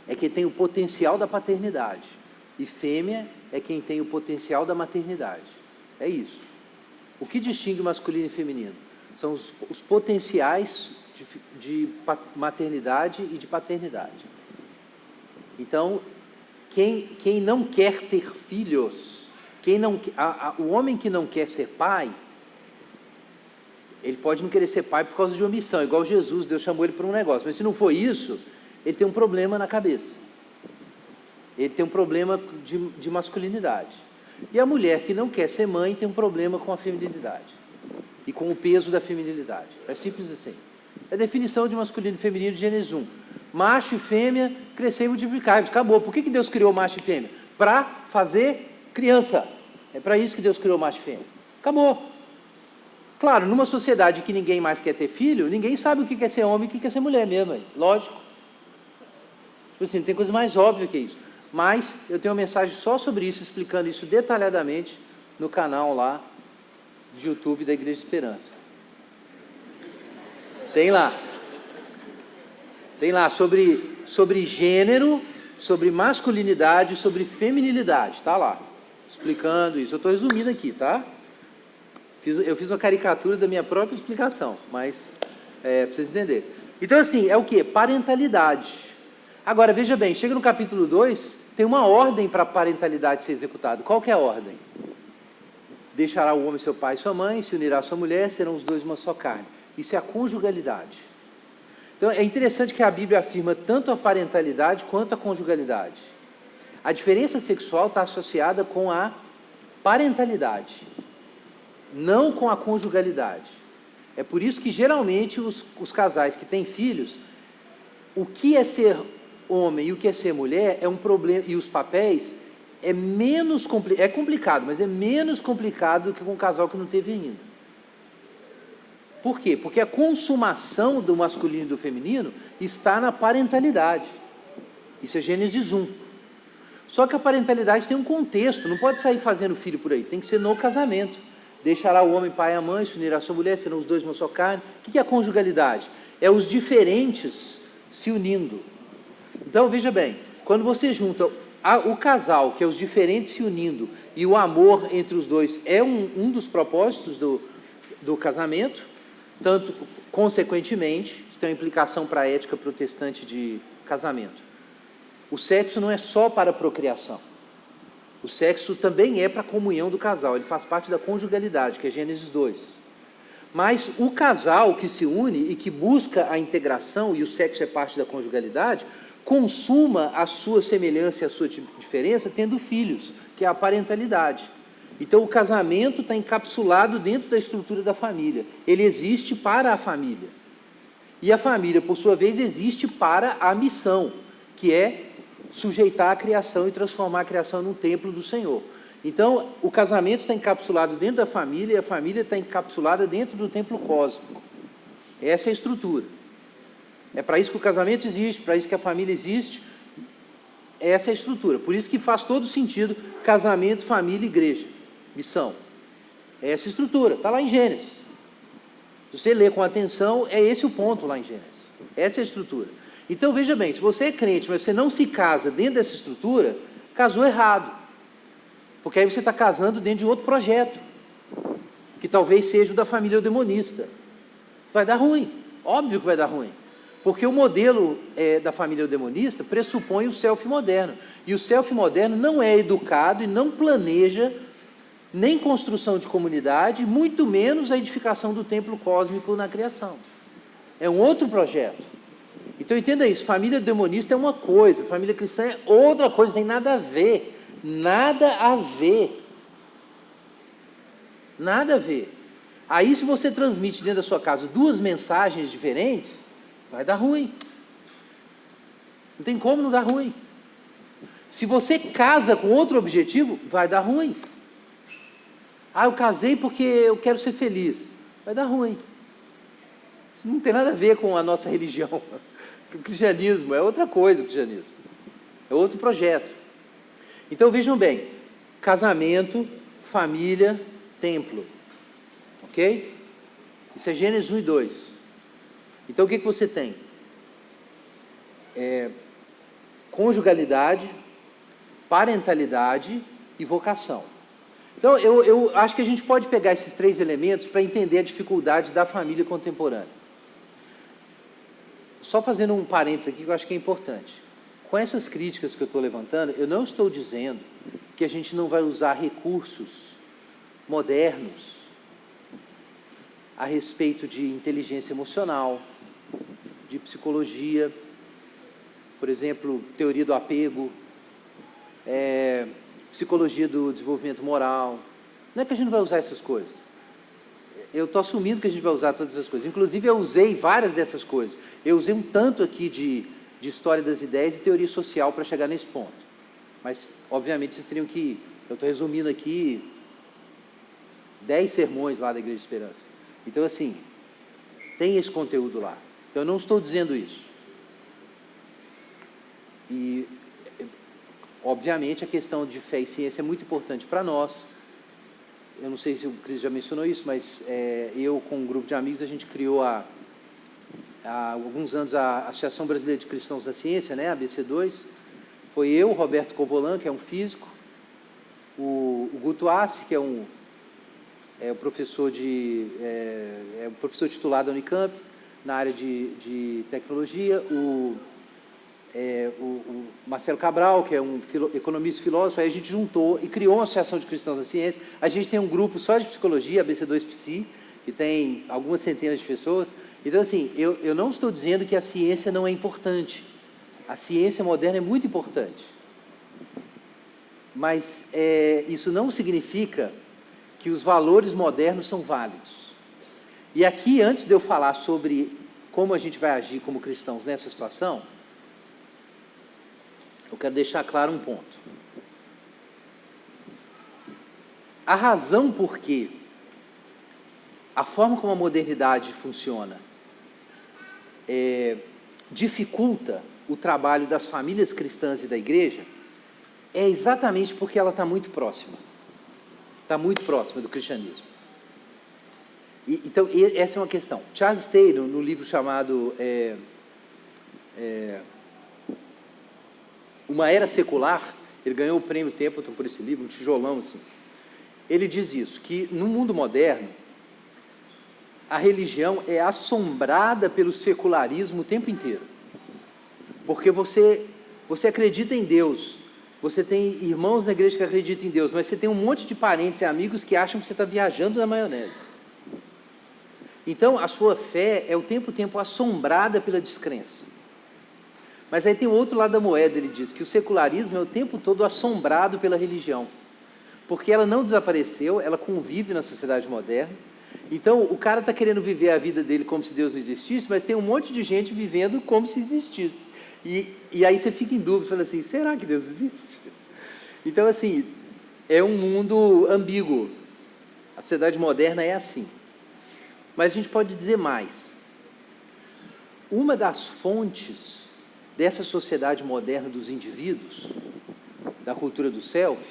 é quem tem o potencial da paternidade, e fêmea é quem tem o potencial da maternidade. É isso. O que distingue masculino e feminino? São os potenciais de maternidade e de paternidade. Então, quem não quer ter filhos, o homem que não quer ser pai, ele pode não querer ser pai por causa de omissão, igual Jesus, Deus chamou ele para um negócio, mas se não for isso, ele tem um problema na cabeça. Ele tem um problema de masculinidade. E a mulher que não quer ser mãe tem um problema com a feminilidade e com o peso da feminilidade. É simples assim. É a definição de masculino e feminino de Gênesis 1. Macho e fêmea, crescer e multiplicar. Acabou. Por que Deus criou macho e fêmea? Para fazer criança. É para isso que Deus criou macho e fêmea. Acabou. Claro, numa sociedade que ninguém mais quer ter filho, ninguém sabe o que quer ser homem e o que quer ser mulher mesmo. Lógico. Tipo assim, não tem coisa mais óbvia que isso. Mas eu tenho uma mensagem só sobre isso, explicando isso detalhadamente no canal lá de YouTube da Igreja de Esperança. Tem lá. Tem lá sobre gênero, sobre masculinidade, sobre feminilidade. Está lá, explicando isso. Eu estou resumindo aqui, tá? Eu fiz uma caricatura da minha própria explicação, mas para vocês entenderem. Então assim, é o que? Parentalidade. Agora, veja bem, chega no capítulo 2, tem uma ordem para a parentalidade ser executada. Qual que é a ordem? Deixará o homem seu pai e sua mãe, se unirá à sua mulher, serão os dois uma só carne. Isso é a conjugalidade. Então, é interessante que a Bíblia afirma tanto a parentalidade quanto a conjugalidade. A diferença sexual está associada com a parentalidade, não com a conjugalidade. É por isso que, geralmente, os casais que têm filhos, o que é ser homem e o que é ser mulher é um problema, e os papéis é menos complicado, é complicado, mas é menos complicado do que com um casal que não teve ainda. Por quê? Porque a consumação do masculino e do feminino está na parentalidade. Isso é Gênesis 1. Só que a parentalidade tem um contexto, não pode sair fazendo filho por aí, tem que ser no casamento. Deixará o homem pai e a mãe, se unirá à sua mulher, serão os dois uma só carne. O que é a conjugalidade? É os diferentes se unindo. Então, veja bem, quando você junta o casal, que é os diferentes se unindo, e o amor entre os dois é um dos propósitos do casamento, tanto, consequentemente, isso tem uma implicação para a ética protestante de casamento. O sexo não é só para a procriação. O sexo também é para a comunhão do casal, ele faz parte da conjugalidade, que é Gênesis 2. Mas o casal que se une e que busca a integração, e o sexo é parte da conjugalidade, consuma a sua semelhança e a sua diferença tendo filhos, que é a parentalidade. Então, o casamento está encapsulado dentro da estrutura da família. Ele existe para a família. E a família, por sua vez, existe para a missão, que é sujeitar a criação e transformar a criação num templo do Senhor. Então, o casamento está encapsulado dentro da família e a família está encapsulada dentro do templo cósmico. Essa é a estrutura. É para isso que o casamento existe, para isso que a família existe. Essa é a estrutura. Por isso que faz todo sentido casamento, família e igreja. Missão. É essa estrutura. Está lá em Gênesis. Se você ler com atenção, é esse o ponto lá em Gênesis. Essa é a estrutura. Então, veja bem, se você é crente, mas você não se casa dentro dessa estrutura, casou errado. Porque aí você está casando dentro de outro projeto, que talvez seja o da família eudemonista. Vai dar ruim. Óbvio que vai dar ruim. Porque o modelo da família eudemonista pressupõe o self moderno. E o self moderno não é educado e não planeja nem construção de comunidade, muito menos a edificação do templo cósmico na criação. É um outro projeto. Então entenda isso, família eudemonista é uma coisa, família cristã é outra coisa, não tem nada a ver. Nada a ver. Nada a ver. Aí se você transmite dentro da sua casa duas mensagens diferentes, vai dar ruim. Não tem como não dar ruim. Se você casa com outro objetivo, vai dar ruim. Ah, eu casei porque eu quero ser feliz. Vai dar ruim. Isso não tem nada a ver com a nossa religião. O cristianismo é outra coisa, o cristianismo. É outro projeto. Então vejam bem, casamento, família, templo. Ok? Isso é Gênesis 1 e 2. Então o que você tem? Conjugalidade, parentalidade e vocação. Então, eu acho que a gente pode pegar esses três elementos para entender a dificuldade da família contemporânea. Só fazendo um parênteses aqui que eu acho que é importante. Com essas críticas que eu estou levantando, eu não estou dizendo que a gente não vai usar recursos modernos a respeito de inteligência emocional, de psicologia, por exemplo, teoria do apego, psicologia do desenvolvimento moral. Não é que a gente não vai usar essas coisas. Eu estou assumindo que a gente vai usar todas essas coisas. Inclusive, eu usei várias dessas coisas. Eu usei um tanto aqui de história das ideias e teoria social para chegar nesse ponto. Mas, obviamente, vocês teriam que... Eu estou resumindo aqui 10 sermões lá da Igreja de Esperança. Então, assim, tem esse conteúdo lá. Então, eu não estou dizendo isso. E... obviamente, a questão de fé e ciência é muito importante para nós. Eu não sei se o Cris já mencionou isso, mas eu, com um grupo de amigos, a gente criou há alguns anos a Associação Brasileira de Cristãos da Ciência, né, a ABC2. Foi eu, Roberto Covolan, que é um físico, o Guto Assi, que é um professor um professor titular da Unicamp, na área de tecnologia, o Marcelo Cabral, que é um economista e filósofo. Aí a gente juntou e criou uma Associação de Cristãos da Ciência. A gente tem um grupo só de psicologia, a BC2Psi, que tem algumas centenas de pessoas. Então, assim, eu não estou dizendo que a ciência não é importante. A ciência moderna é muito importante. Mas isso não significa que os valores modernos são válidos. E aqui, antes de eu falar sobre como a gente vai agir como cristãos nessa situação, eu quero deixar claro um ponto. A razão por que a forma como a modernidade funciona dificulta o trabalho das famílias cristãs e da igreja é exatamente porque ela está muito próxima. Está muito próxima do cristianismo. Então, essa é uma questão. Charles Taylor, no livro chamado Uma Era Secular, ele ganhou o prêmio Templeton por esse livro, um tijolão assim. Ele diz isso, que no mundo moderno, a religião é assombrada pelo secularismo o tempo inteiro. Porque você acredita em Deus, você tem irmãos na igreja que acreditam em Deus, mas você tem um monte de parentes e amigos que acham que você está viajando na maionese. Então, a sua fé é o tempo assombrada pela descrença. Mas aí tem o outro lado da moeda, ele diz que o secularismo é o tempo todo assombrado pela religião, porque ela não desapareceu, ela convive na sociedade moderna. Então, o cara está querendo viver a vida dele como se Deus não existisse, mas tem um monte de gente vivendo como se existisse. E aí você fica em dúvida, fala assim, será que Deus existe? Então, assim, é um mundo ambíguo. A sociedade moderna é assim. Mas a gente pode dizer mais. Uma das fontes dessa sociedade moderna dos indivíduos, da cultura do self,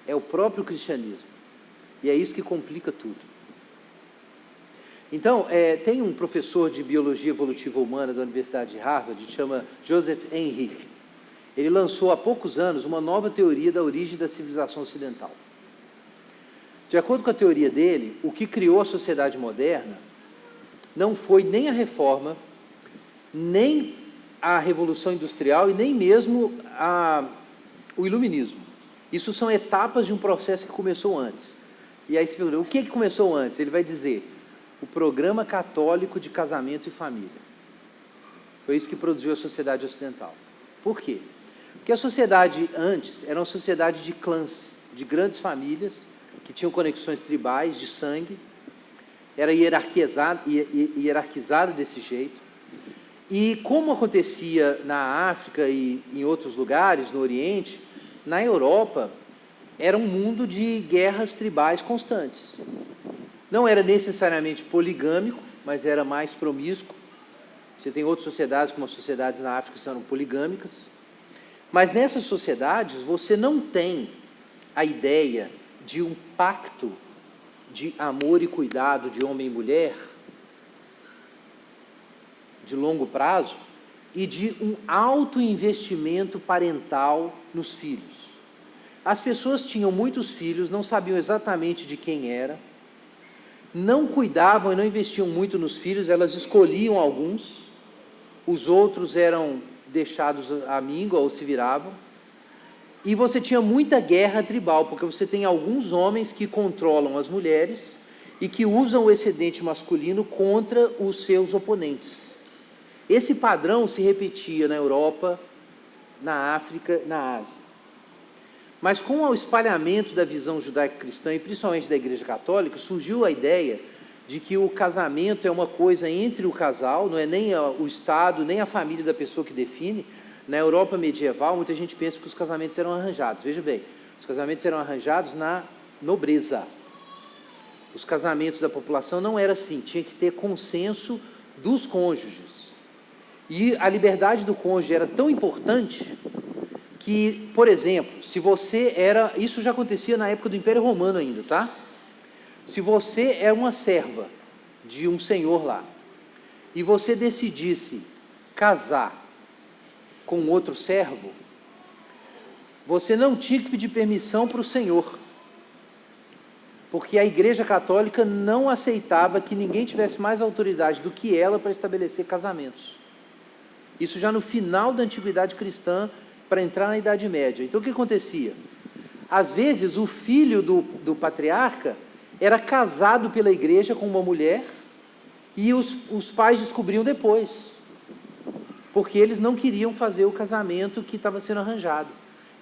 é o próprio cristianismo. E é isso que complica tudo. Então, tem um professor de Biologia Evolutiva Humana da Universidade de Harvard, que chama Joseph Henrich. Ele lançou há poucos anos uma nova teoria da origem da civilização ocidental. De acordo com a teoria dele, o que criou a sociedade moderna não foi nem a reforma, nem a Revolução Industrial e nem mesmo o Iluminismo. Isso são etapas de um processo que começou antes. E aí você pergunta, o que começou antes? Ele vai dizer, o Programa Católico de Casamento e Família. Foi isso que produziu a sociedade ocidental. Por quê? Porque a sociedade antes era uma sociedade de clãs, de grandes famílias, que tinham conexões tribais, de sangue, era hierarquizada desse jeito. E como acontecia na África e em outros lugares, no Oriente, na Europa, era um mundo de guerras tribais constantes. Não era necessariamente poligâmico, mas era mais promíscuo. Você tem outras sociedades, como as sociedades na África, que são poligâmicas. Mas nessas sociedades, você não tem a ideia de um pacto de amor e cuidado de homem e mulher, de longo prazo, e de um alto investimento parental nos filhos. As pessoas tinham muitos filhos, não sabiam exatamente de quem era, não cuidavam e não investiam muito nos filhos, elas escolhiam alguns, os outros eram deixados à míngua ou se viravam. E você tinha muita guerra tribal, porque você tem alguns homens que controlam as mulheres e que usam o excedente masculino contra os seus oponentes. Esse padrão se repetia na Europa, na África, na Ásia. Mas com o espalhamento da visão judaico-cristã, e principalmente da Igreja Católica, surgiu a ideia de que o casamento é uma coisa entre o casal, não é nem o Estado, nem a família da pessoa que define. Na Europa medieval, muita gente pensa que os casamentos eram arranjados. Veja bem, os casamentos eram arranjados na nobreza. Os casamentos da população não era assim, tinha que ter consenso dos cônjuges. E a liberdade do cônjuge era tão importante que, por exemplo, se você era... Isso já acontecia na época do Império Romano ainda, tá? Se você é uma serva de um senhor lá, e você decidisse casar com outro servo, você não tinha que pedir permissão para o senhor, porque a Igreja Católica não aceitava que ninguém tivesse mais autoridade do que ela para estabelecer casamentos. Isso já no final da Antiguidade Cristã, para entrar na Idade Média. Então o que acontecia? Às vezes o filho do patriarca era casado pela igreja com uma mulher e os pais descobriam depois, porque eles não queriam fazer o casamento que estava sendo arranjado.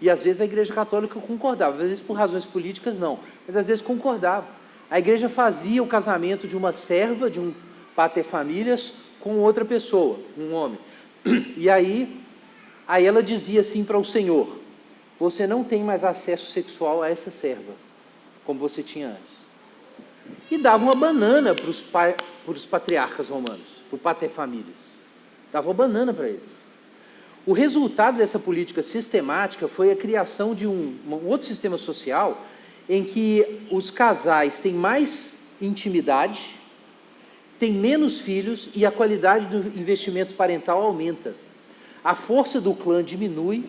E às vezes a Igreja Católica concordava, às vezes por razões políticas não, mas às vezes concordava. A igreja fazia o casamento de uma serva, de um paterfamilias, com outra pessoa, um homem. E aí ela dizia assim para o senhor, você não tem mais acesso sexual a essa serva, como você tinha antes. E dava uma banana para os patriarcas romanos, para o paterfamilias. Dava uma banana para eles. O resultado dessa política sistemática foi a criação de um outro sistema social em que os casais têm mais intimidade, têm menos filhos e a qualidade do investimento parental aumenta. A força do clã diminui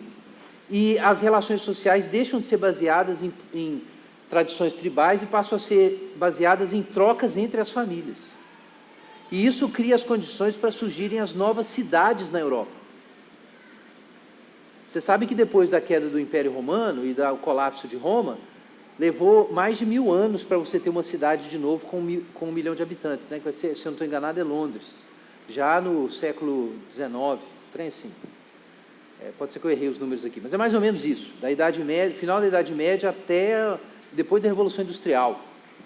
e as relações sociais deixam de ser baseadas em tradições tribais e passam a ser baseadas em trocas entre as famílias. E isso cria as condições para surgirem as novas cidades na Europa. Você sabe que depois da queda do Império Romano e do colapso de Roma, levou mais de 1000 anos para você ter uma cidade de novo com 1 milhão de habitantes, né? Que vai ser, se eu não estou enganado, é Londres, já no século XIX, trem assim. Pode ser que eu errei os números aqui, mas é mais ou menos isso, da Idade Média, final da Idade Média até depois da Revolução Industrial,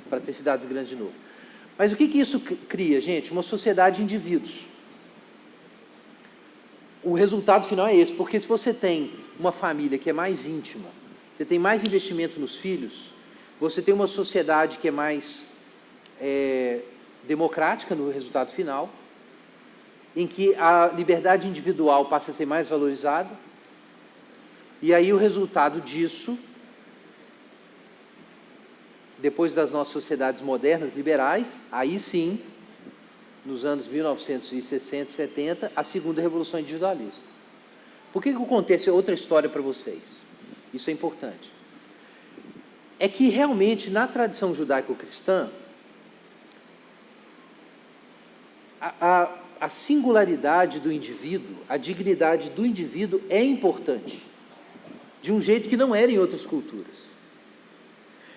para ter cidades grandes de novo. Mas o que isso cria, gente? Uma sociedade de indivíduos. O resultado final é esse, porque se você tem uma família que é mais íntima, você tem mais investimento nos filhos, você tem uma sociedade que é mais democrática no resultado final, em que a liberdade individual passa a ser mais valorizada, e aí o resultado disso, depois das nossas sociedades modernas, liberais, aí sim, nos anos 1960 e 70, a segunda revolução individualista. Por que eu contei essa outra história para vocês? Isso é importante. É que realmente, na tradição judaico-cristã, a singularidade do indivíduo, a dignidade do indivíduo é importante, de um jeito que não era em outras culturas.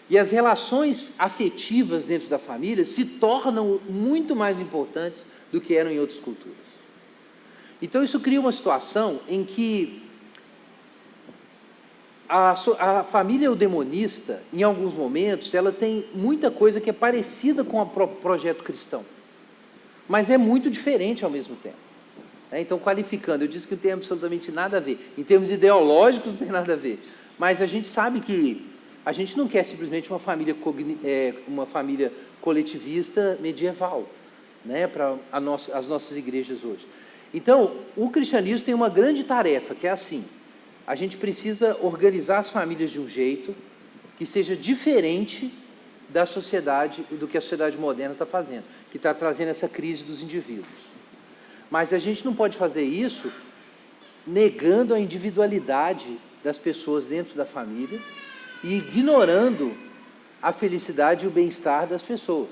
E as relações afetivas dentro da família se tornam muito mais importantes do que eram em outras culturas. Então isso cria uma situação em que a família eudemonista, em alguns momentos, ela tem muita coisa que é parecida com o projeto cristão, mas é muito diferente ao mesmo tempo. Então, qualificando, eu disse que não tem absolutamente nada a ver. Em termos ideológicos, não tem nada a ver. Mas a gente sabe que a gente não quer simplesmente uma família coletivista medieval, né, para as nossas igrejas hoje. Então, o cristianismo tem uma grande tarefa, que é assim: a gente precisa organizar as famílias de um jeito que seja diferente da sociedade, do que a sociedade moderna está fazendo, que está trazendo essa crise dos indivíduos. Mas a gente não pode fazer isso negando a individualidade das pessoas dentro da família e ignorando a felicidade e o bem-estar das pessoas.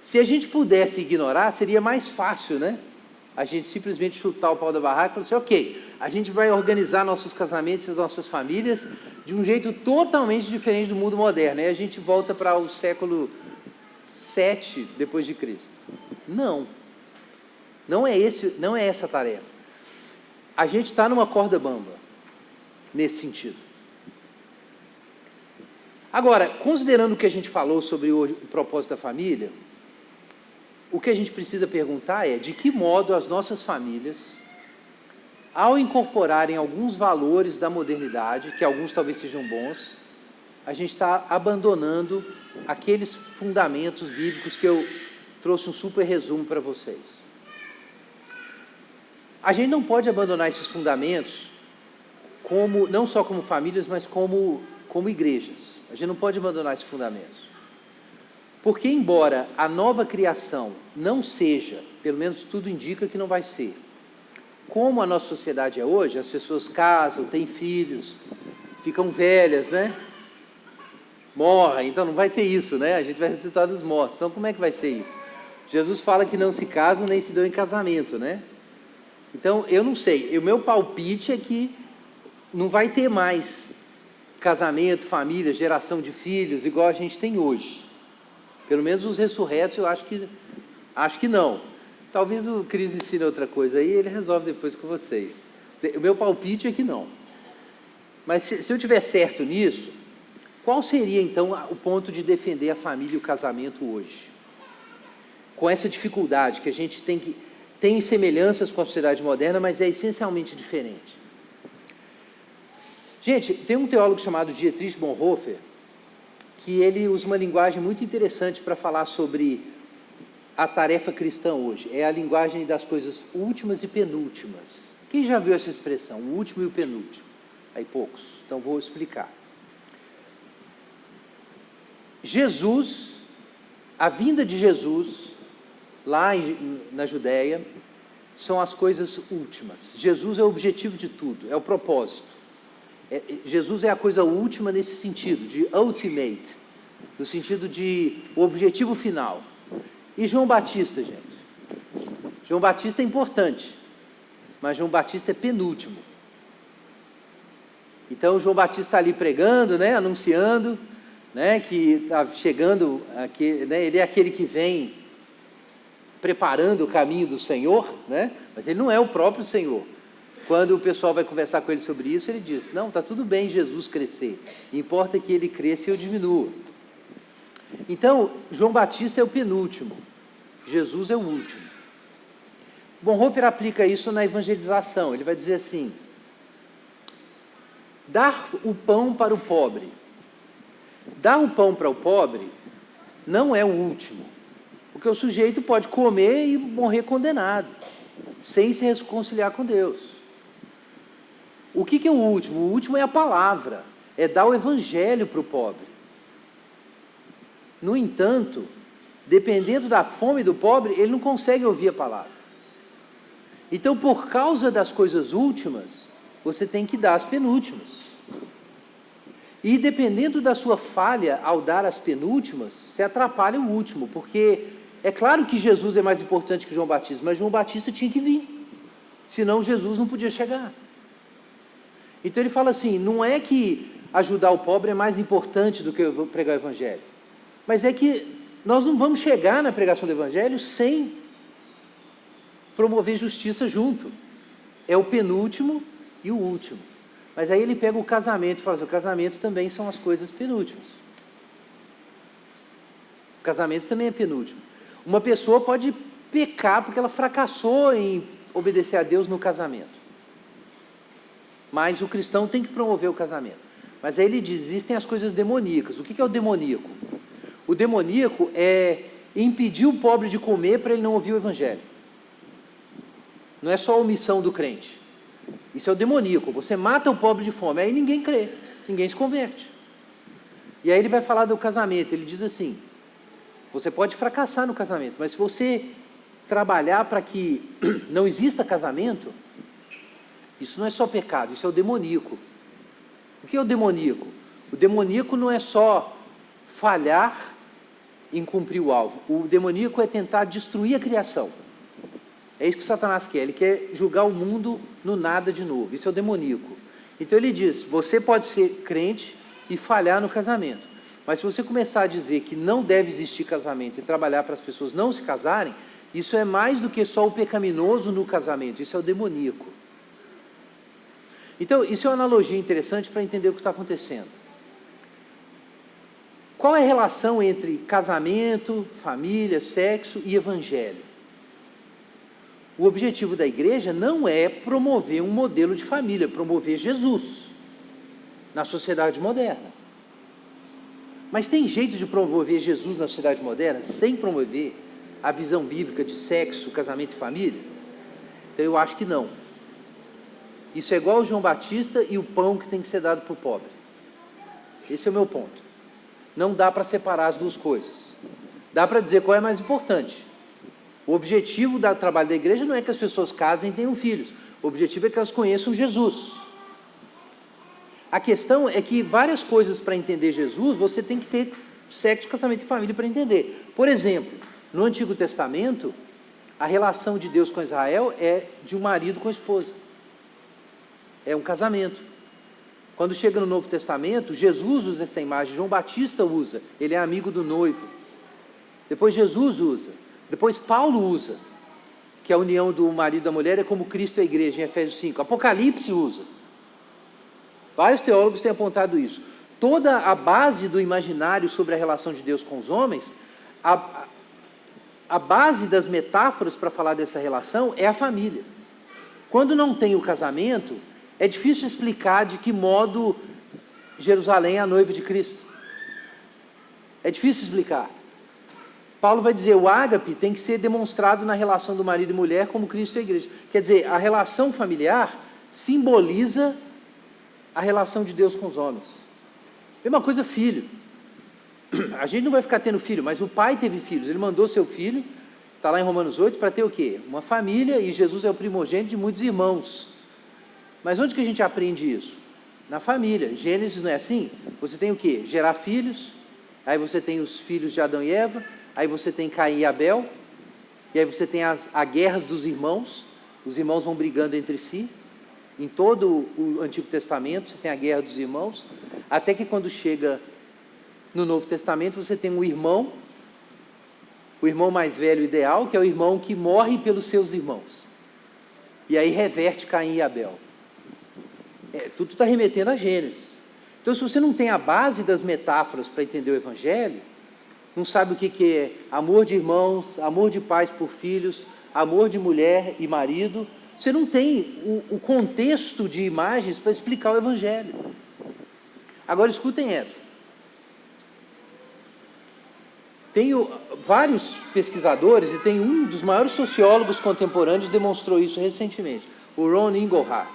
Se a gente pudesse ignorar, seria mais fácil, né? A gente simplesmente chutar o pau da barraca e falar assim: ok, a gente vai organizar nossos casamentos e nossas famílias de um jeito totalmente diferente do mundo moderno. Aí a gente volta para o século 7 depois de Cristo. Não é essa a tarefa. A gente está numa corda bamba, nesse sentido. Agora, considerando o que a gente falou sobre o propósito da família, o que a gente precisa perguntar é: de que modo as nossas famílias, ao incorporarem alguns valores da modernidade, que alguns talvez sejam bons, a gente está abandonando aqueles fundamentos bíblicos que eu trouxe um super resumo para vocês. A gente não pode abandonar esses fundamentos não só como famílias, mas como igrejas. A gente não pode abandonar esses fundamentos. Porque, embora a nova criação não seja, pelo menos tudo indica que não vai ser, como a nossa sociedade é hoje, as pessoas casam, têm filhos, ficam velhas, né? Morrem, então não vai ter isso, né? A gente vai ressuscitar dos mortos. Então, como é que vai ser isso? Jesus fala que não se casam nem se dão em casamento, né? Então, eu não sei. O meu palpite é que não vai ter mais casamento, família, geração de filhos, igual a gente tem hoje. Pelo menos os ressurretos, eu acho que não. Talvez o Cris ensine outra coisa aí, ele resolve depois com vocês. O meu palpite é que não. Mas se eu tiver certo nisso, qual seria, então, o ponto de defender a família e o casamento hoje? Com essa dificuldade que a gente tem semelhanças com a sociedade moderna, mas é essencialmente diferente. Gente, tem um teólogo chamado Dietrich Bonhoeffer, que ele usa uma linguagem muito interessante para falar sobre a tarefa cristã hoje. É a linguagem das coisas últimas e penúltimas. Quem já viu essa expressão, o último e o penúltimo? Aí poucos, então vou explicar. Jesus, a vinda de Jesus, lá na Judéia, são as coisas últimas. Jesus é o objetivo de tudo, é o propósito. Jesus é a coisa última nesse sentido, de ultimate, no sentido de o objetivo final. E João Batista, gente? João Batista é importante, mas João Batista é penúltimo. Então, João Batista está ali pregando, né, anunciando, né, que está chegando, aqui, né, ele é aquele que vem preparando o caminho do Senhor, né, mas ele não é o próprio Senhor. Quando o pessoal vai conversar com ele sobre isso, ele diz, não, está tudo bem Jesus crescer, importa que ele cresça e eu diminua. Então, João Batista é o penúltimo, Jesus é o último. Bonhoeffer aplica isso na evangelização, ele vai dizer assim, dar o pão para o pobre. Dar o pão para o pobre não é o último, porque o sujeito pode comer e morrer condenado, sem se reconciliar com Deus. O que é o último? O último é a palavra, é dar o evangelho para o pobre. No entanto, dependendo da fome do pobre, ele não consegue ouvir a palavra. Então, por causa das coisas últimas, você tem que dar as penúltimas. E dependendo da sua falha ao dar as penúltimas, você atrapalha o último, porque é claro que Jesus é mais importante que João Batista, mas João Batista tinha que vir, senão Jesus não podia chegar. Então ele fala assim, não é que ajudar o pobre é mais importante do que eu vou pregar o evangelho, mas é que nós não vamos chegar na pregação do evangelho sem promover justiça junto. É o penúltimo e o último. Mas aí ele pega o casamento e fala assim, o casamento também são as coisas penúltimas. O casamento também é penúltimo. Uma pessoa pode pecar porque ela fracassou em obedecer a Deus no casamento. Mas o cristão tem que promover o casamento. Mas aí ele diz, existem as coisas demoníacas. O que é o demoníaco? O demoníaco é impedir o pobre de comer para ele não ouvir o evangelho. Não é só a omissão do crente. Isso é o demoníaco. Você mata o pobre de fome, aí ninguém crê, ninguém se converte. E aí ele vai falar do casamento. Ele diz assim, você pode fracassar no casamento, mas se você trabalhar para que não exista casamento, isso não é só pecado, isso é o demoníaco. O que é o demoníaco? O demoníaco não é só falhar em cumprir o alvo. O demoníaco é tentar destruir a criação. É isso que Satanás quer. Ele quer julgar o mundo no nada de novo. Isso é o demoníaco. Então ele diz, você pode ser crente e falhar no casamento. Mas se você começar a dizer que não deve existir casamento e trabalhar para as pessoas não se casarem, isso é mais do que só o pecaminoso no casamento. Isso é o demoníaco. Então, isso é uma analogia interessante para entender o que está acontecendo. Qual é a relação entre casamento, família, sexo e evangelho? O objetivo da igreja não é promover um modelo de família, promover Jesus na sociedade moderna. Mas tem jeito de promover Jesus na sociedade moderna sem promover a visão bíblica de sexo, casamento e família? Então eu acho que não. Isso é igual ao João Batista e o pão que tem que ser dado para o pobre. Esse é o meu ponto. Não dá para separar as duas coisas. Dá para dizer qual é mais importante. O objetivo do trabalho da igreja não é que as pessoas casem e tenham filhos. O objetivo é que elas conheçam Jesus. A questão é que várias coisas para entender Jesus, você tem que ter sexo, casamento e família para entender. Por exemplo, no Antigo Testamento, a relação de Deus com Israel é de um marido com a esposa. É um casamento. Quando chega no Novo Testamento, Jesus usa essa imagem, João Batista usa, ele é amigo do noivo. Depois Jesus usa, depois Paulo usa, que a união do marido e da mulher é como Cristo e a igreja, em Efésios 5. Apocalipse usa. Vários teólogos têm apontado isso. Toda a base do imaginário sobre a relação de Deus com os homens, a base das metáforas para falar dessa relação é a família. Quando não tem o casamento, é difícil explicar de que modo Jerusalém é a noiva de Cristo. É difícil explicar. Paulo vai dizer, o ágape tem que ser demonstrado na relação do marido e mulher como Cristo e a igreja. Quer dizer, a relação familiar simboliza a relação de Deus com os homens. Mesma coisa, filho. A gente não vai ficar tendo filho, mas o pai teve filhos. Ele mandou seu filho, está lá em Romanos 8, para ter o quê? Uma família, e Jesus é o primogênito de muitos irmãos. Mas onde que a gente aprende isso? Na família. Gênesis não é assim? Você tem o quê? Gerar filhos, aí você tem os filhos de Adão e Eva, aí você tem Caim e Abel, e aí você tem a guerra dos irmãos, os irmãos vão brigando entre si. Em todo o Antigo Testamento você tem a guerra dos irmãos, até que quando chega no Novo Testamento você tem o irmão mais velho ideal, que é o irmão que morre pelos seus irmãos. E aí reverte Caim e Abel. Tudo está remetendo a Gênesis. Então, se você não tem a base das metáforas para entender o Evangelho, não sabe o que é amor de irmãos, amor de pais por filhos, amor de mulher e marido, você não tem o contexto de imagens para explicar o Evangelho. Agora, escutem essa. Tenho vários pesquisadores, e tem um dos maiores sociólogos contemporâneos que demonstrou isso recentemente, o Ron Inglehart.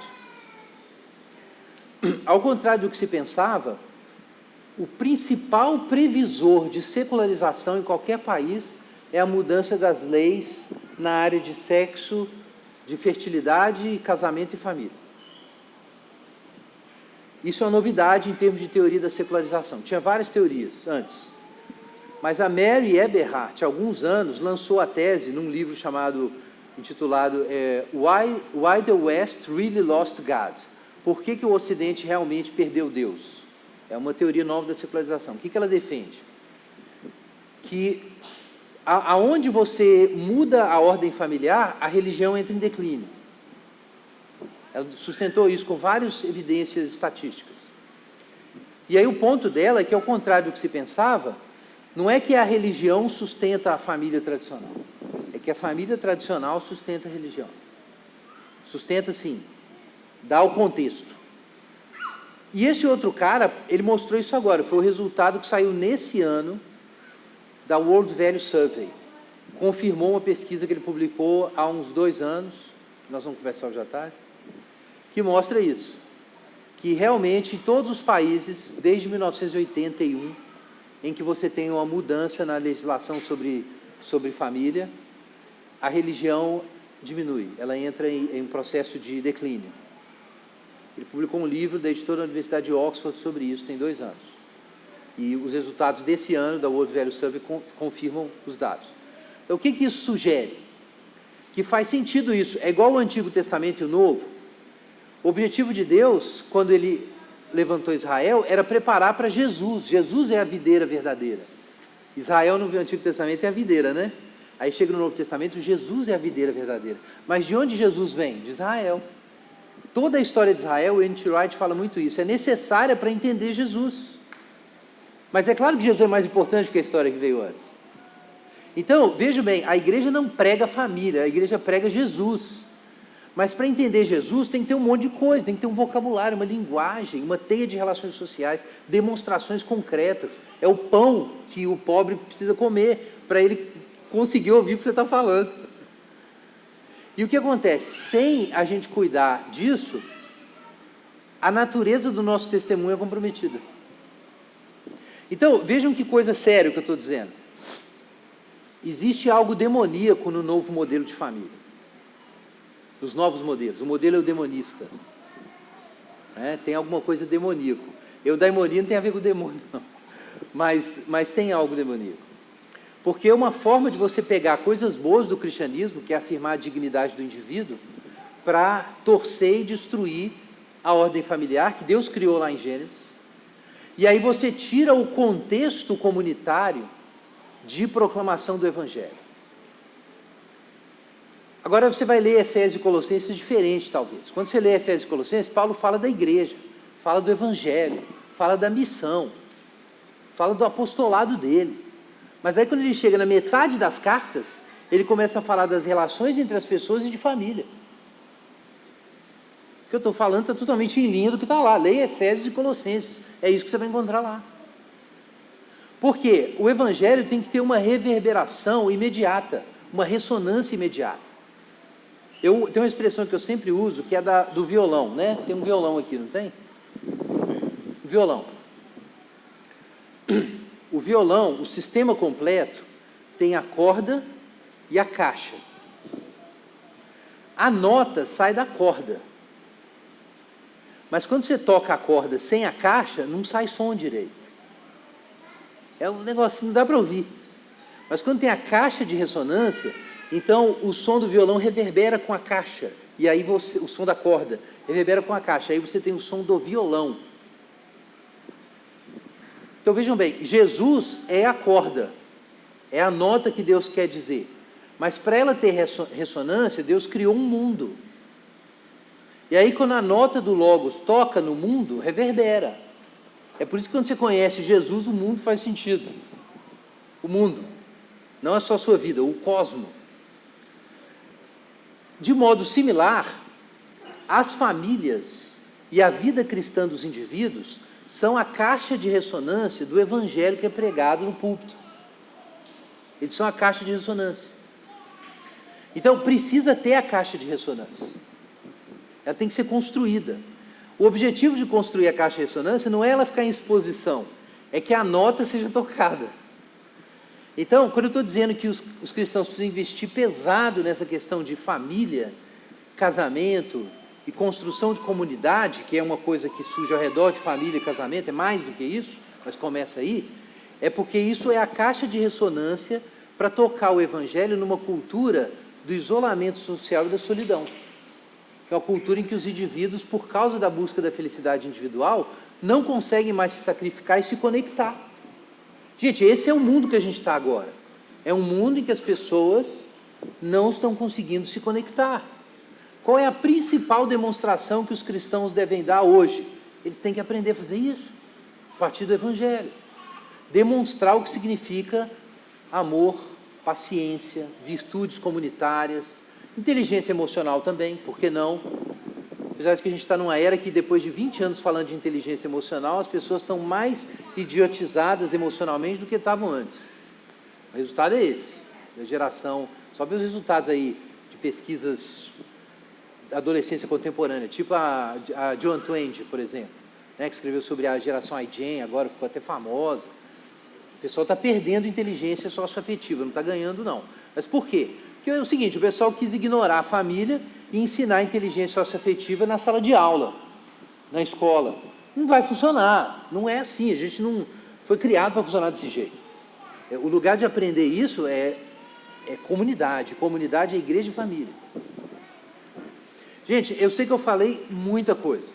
Ao contrário do que se pensava, o principal previsor de secularização em qualquer país é a mudança das leis na área de sexo, de fertilidade, casamento e família. Isso é uma novidade em termos de teoria da secularização. Tinha várias teorias antes. Mas a Mary Eberhard, há alguns anos, lançou a tese num livro intitulado Why the West Really Lost God? Por que o Ocidente realmente perdeu Deus? É uma teoria nova da secularização. O que ela defende? Que aonde você muda a ordem familiar, a religião entra em declínio. Ela sustentou isso com várias evidências estatísticas. E aí o ponto dela é que, ao contrário do que se pensava, não é que a religião sustenta a família tradicional, é que a família tradicional sustenta a religião. Sustenta, sim, dá o contexto. E esse outro cara, ele mostrou isso agora, foi o resultado que saiu nesse ano da World Value Survey. Confirmou uma pesquisa que ele publicou há uns 2 anos, que nós vamos conversar hoje à tarde, que mostra isso, que realmente em todos os países, desde 1981, em que você tem uma mudança na legislação sobre família, a religião diminui, ela entra em um processo de declínio. Ele publicou um livro da editora da Universidade de Oxford sobre isso, tem 2 anos. E os resultados desse ano da World Value Survey confirmam os dados. Então, o que isso sugere? Que faz sentido isso. É igual o Antigo Testamento e o Novo. O objetivo de Deus, quando Ele levantou Israel, era preparar para Jesus. Jesus é a videira verdadeira. Israel no Antigo Testamento é a videira, né? Aí chega no Novo Testamento, Jesus é a videira verdadeira. Mas de onde Jesus vem? De Israel. Toda a história de Israel, o N.T. Wright fala muito isso, é necessária para entender Jesus. Mas é claro que Jesus é mais importante que a história que veio antes. Então, veja bem, a igreja não prega família, a igreja prega Jesus. Mas para entender Jesus tem que ter um monte de coisa, tem que ter um vocabulário, uma linguagem, uma teia de relações sociais, demonstrações concretas. É o pão que o pobre precisa comer para ele conseguir ouvir o que você está falando. E o que acontece? Sem a gente cuidar disso, a natureza do nosso testemunho é comprometida. Então, vejam que coisa séria que eu estou dizendo. Existe algo demoníaco no novo modelo de família. Os novos modelos. O modelo é o demonista. Tem alguma coisa demoníaco. Eudaimonia não tem a ver com o demônio, não. Mas tem algo demoníaco. Porque é uma forma de você pegar coisas boas do cristianismo, que é afirmar a dignidade do indivíduo, para torcer e destruir a ordem familiar que Deus criou lá em Gênesis. E aí você tira o contexto comunitário de proclamação do Evangelho. Agora você vai ler Efésios e Colossenses diferente, talvez. Quando você lê Efésios e Colossenses, Paulo fala da igreja, fala do Evangelho, fala da missão, fala do apostolado dele. Mas aí quando ele chega na metade das cartas, ele começa a falar das relações entre as pessoas e de família. O que eu estou falando está totalmente em linha do que está lá. Leia Efésios e Colossenses. É isso que você vai encontrar lá. Por quê? O Evangelho tem que ter uma reverberação imediata, uma ressonância imediata. Eu tenho uma expressão que eu sempre uso, que é do violão, né? Tem um violão aqui, não tem? Violão. O violão, o sistema completo, tem a corda e a caixa. A nota sai da corda. Mas quando você toca a corda sem a caixa, não sai som direito. É um negócio, não dá para ouvir. Mas quando tem a caixa de ressonância, então o som do violão reverbera com a caixa. E aí o som da corda reverbera com a caixa. Aí você tem o som do violão. Então vejam bem, Jesus é a corda, é a nota que Deus quer dizer. Mas para ela ter ressonância, Deus criou um mundo. E aí, quando a nota do Logos toca no mundo, reverbera. É por isso que quando você conhece Jesus, o mundo faz sentido. O mundo. Não é só a sua vida, o cosmo. De modo similar, as famílias e a vida cristã dos indivíduos são a caixa de ressonância do evangelho que é pregado no púlpito. Eles são a caixa de ressonância. Então, precisa ter a caixa de ressonância. Ela tem que ser construída. O objetivo de construir a caixa de ressonância não é ela ficar em exposição, é que a nota seja tocada. Então, quando eu estou dizendo que os cristãos precisam investir pesado nessa questão de família, casamento e construção de comunidade, que é uma coisa que surge ao redor de família e casamento, é mais do que isso, mas começa aí, é porque isso é a caixa de ressonância para tocar o evangelho numa cultura do isolamento social e da solidão. Que é uma cultura em que os indivíduos, por causa da busca da felicidade individual, não conseguem mais se sacrificar e se conectar. Gente, esse é o mundo que a gente está agora. É um mundo em que as pessoas não estão conseguindo se conectar. Qual é a principal demonstração que os cristãos devem dar hoje? Eles têm que aprender a fazer isso, a partir do evangelho. Demonstrar o que significa amor, paciência, virtudes comunitárias, inteligência emocional também, por que não? Apesar de que a gente está numa era que depois de 20 anos falando de inteligência emocional, as pessoas estão mais idiotizadas emocionalmente do que estavam antes. O resultado é esse. A geração, só vê os resultados aí de pesquisas da adolescência contemporânea, tipo a Joan Twenge, por exemplo, né, que escreveu sobre a geração iGen, agora ficou até famosa. O pessoal está perdendo inteligência socioafetiva, não está ganhando não. Mas por quê? Porque é o seguinte, o pessoal quis ignorar a família e ensinar a inteligência socioafetiva na sala de aula, na escola. Não vai funcionar, não é assim, a gente não foi criado para funcionar desse jeito. O lugar de aprender isso é comunidade, comunidade é igreja e família. Gente, eu sei que eu falei muita coisa.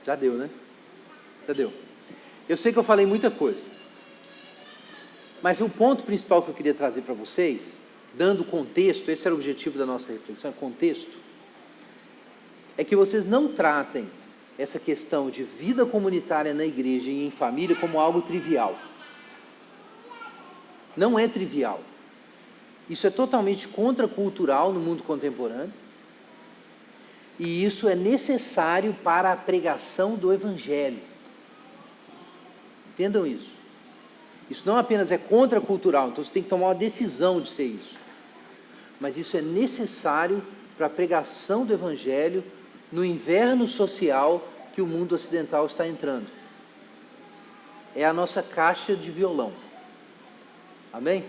Já deu, né? Já deu. Eu sei que eu falei muita coisa. Mas o ponto principal que eu queria trazer para vocês, dando contexto, esse era o objetivo da nossa reflexão, é contexto, é que vocês não tratem essa questão de vida comunitária na igreja e em família como algo trivial. Não é trivial. Isso é totalmente contracultural no mundo contemporâneo. E isso é necessário para a pregação do evangelho. Entendam isso. Isso não apenas é contracultural, então você tem que tomar uma decisão de ser isso. Mas isso é necessário para a pregação do evangelho no inverno social que o mundo ocidental está entrando. É a nossa caixa de violão. Amém?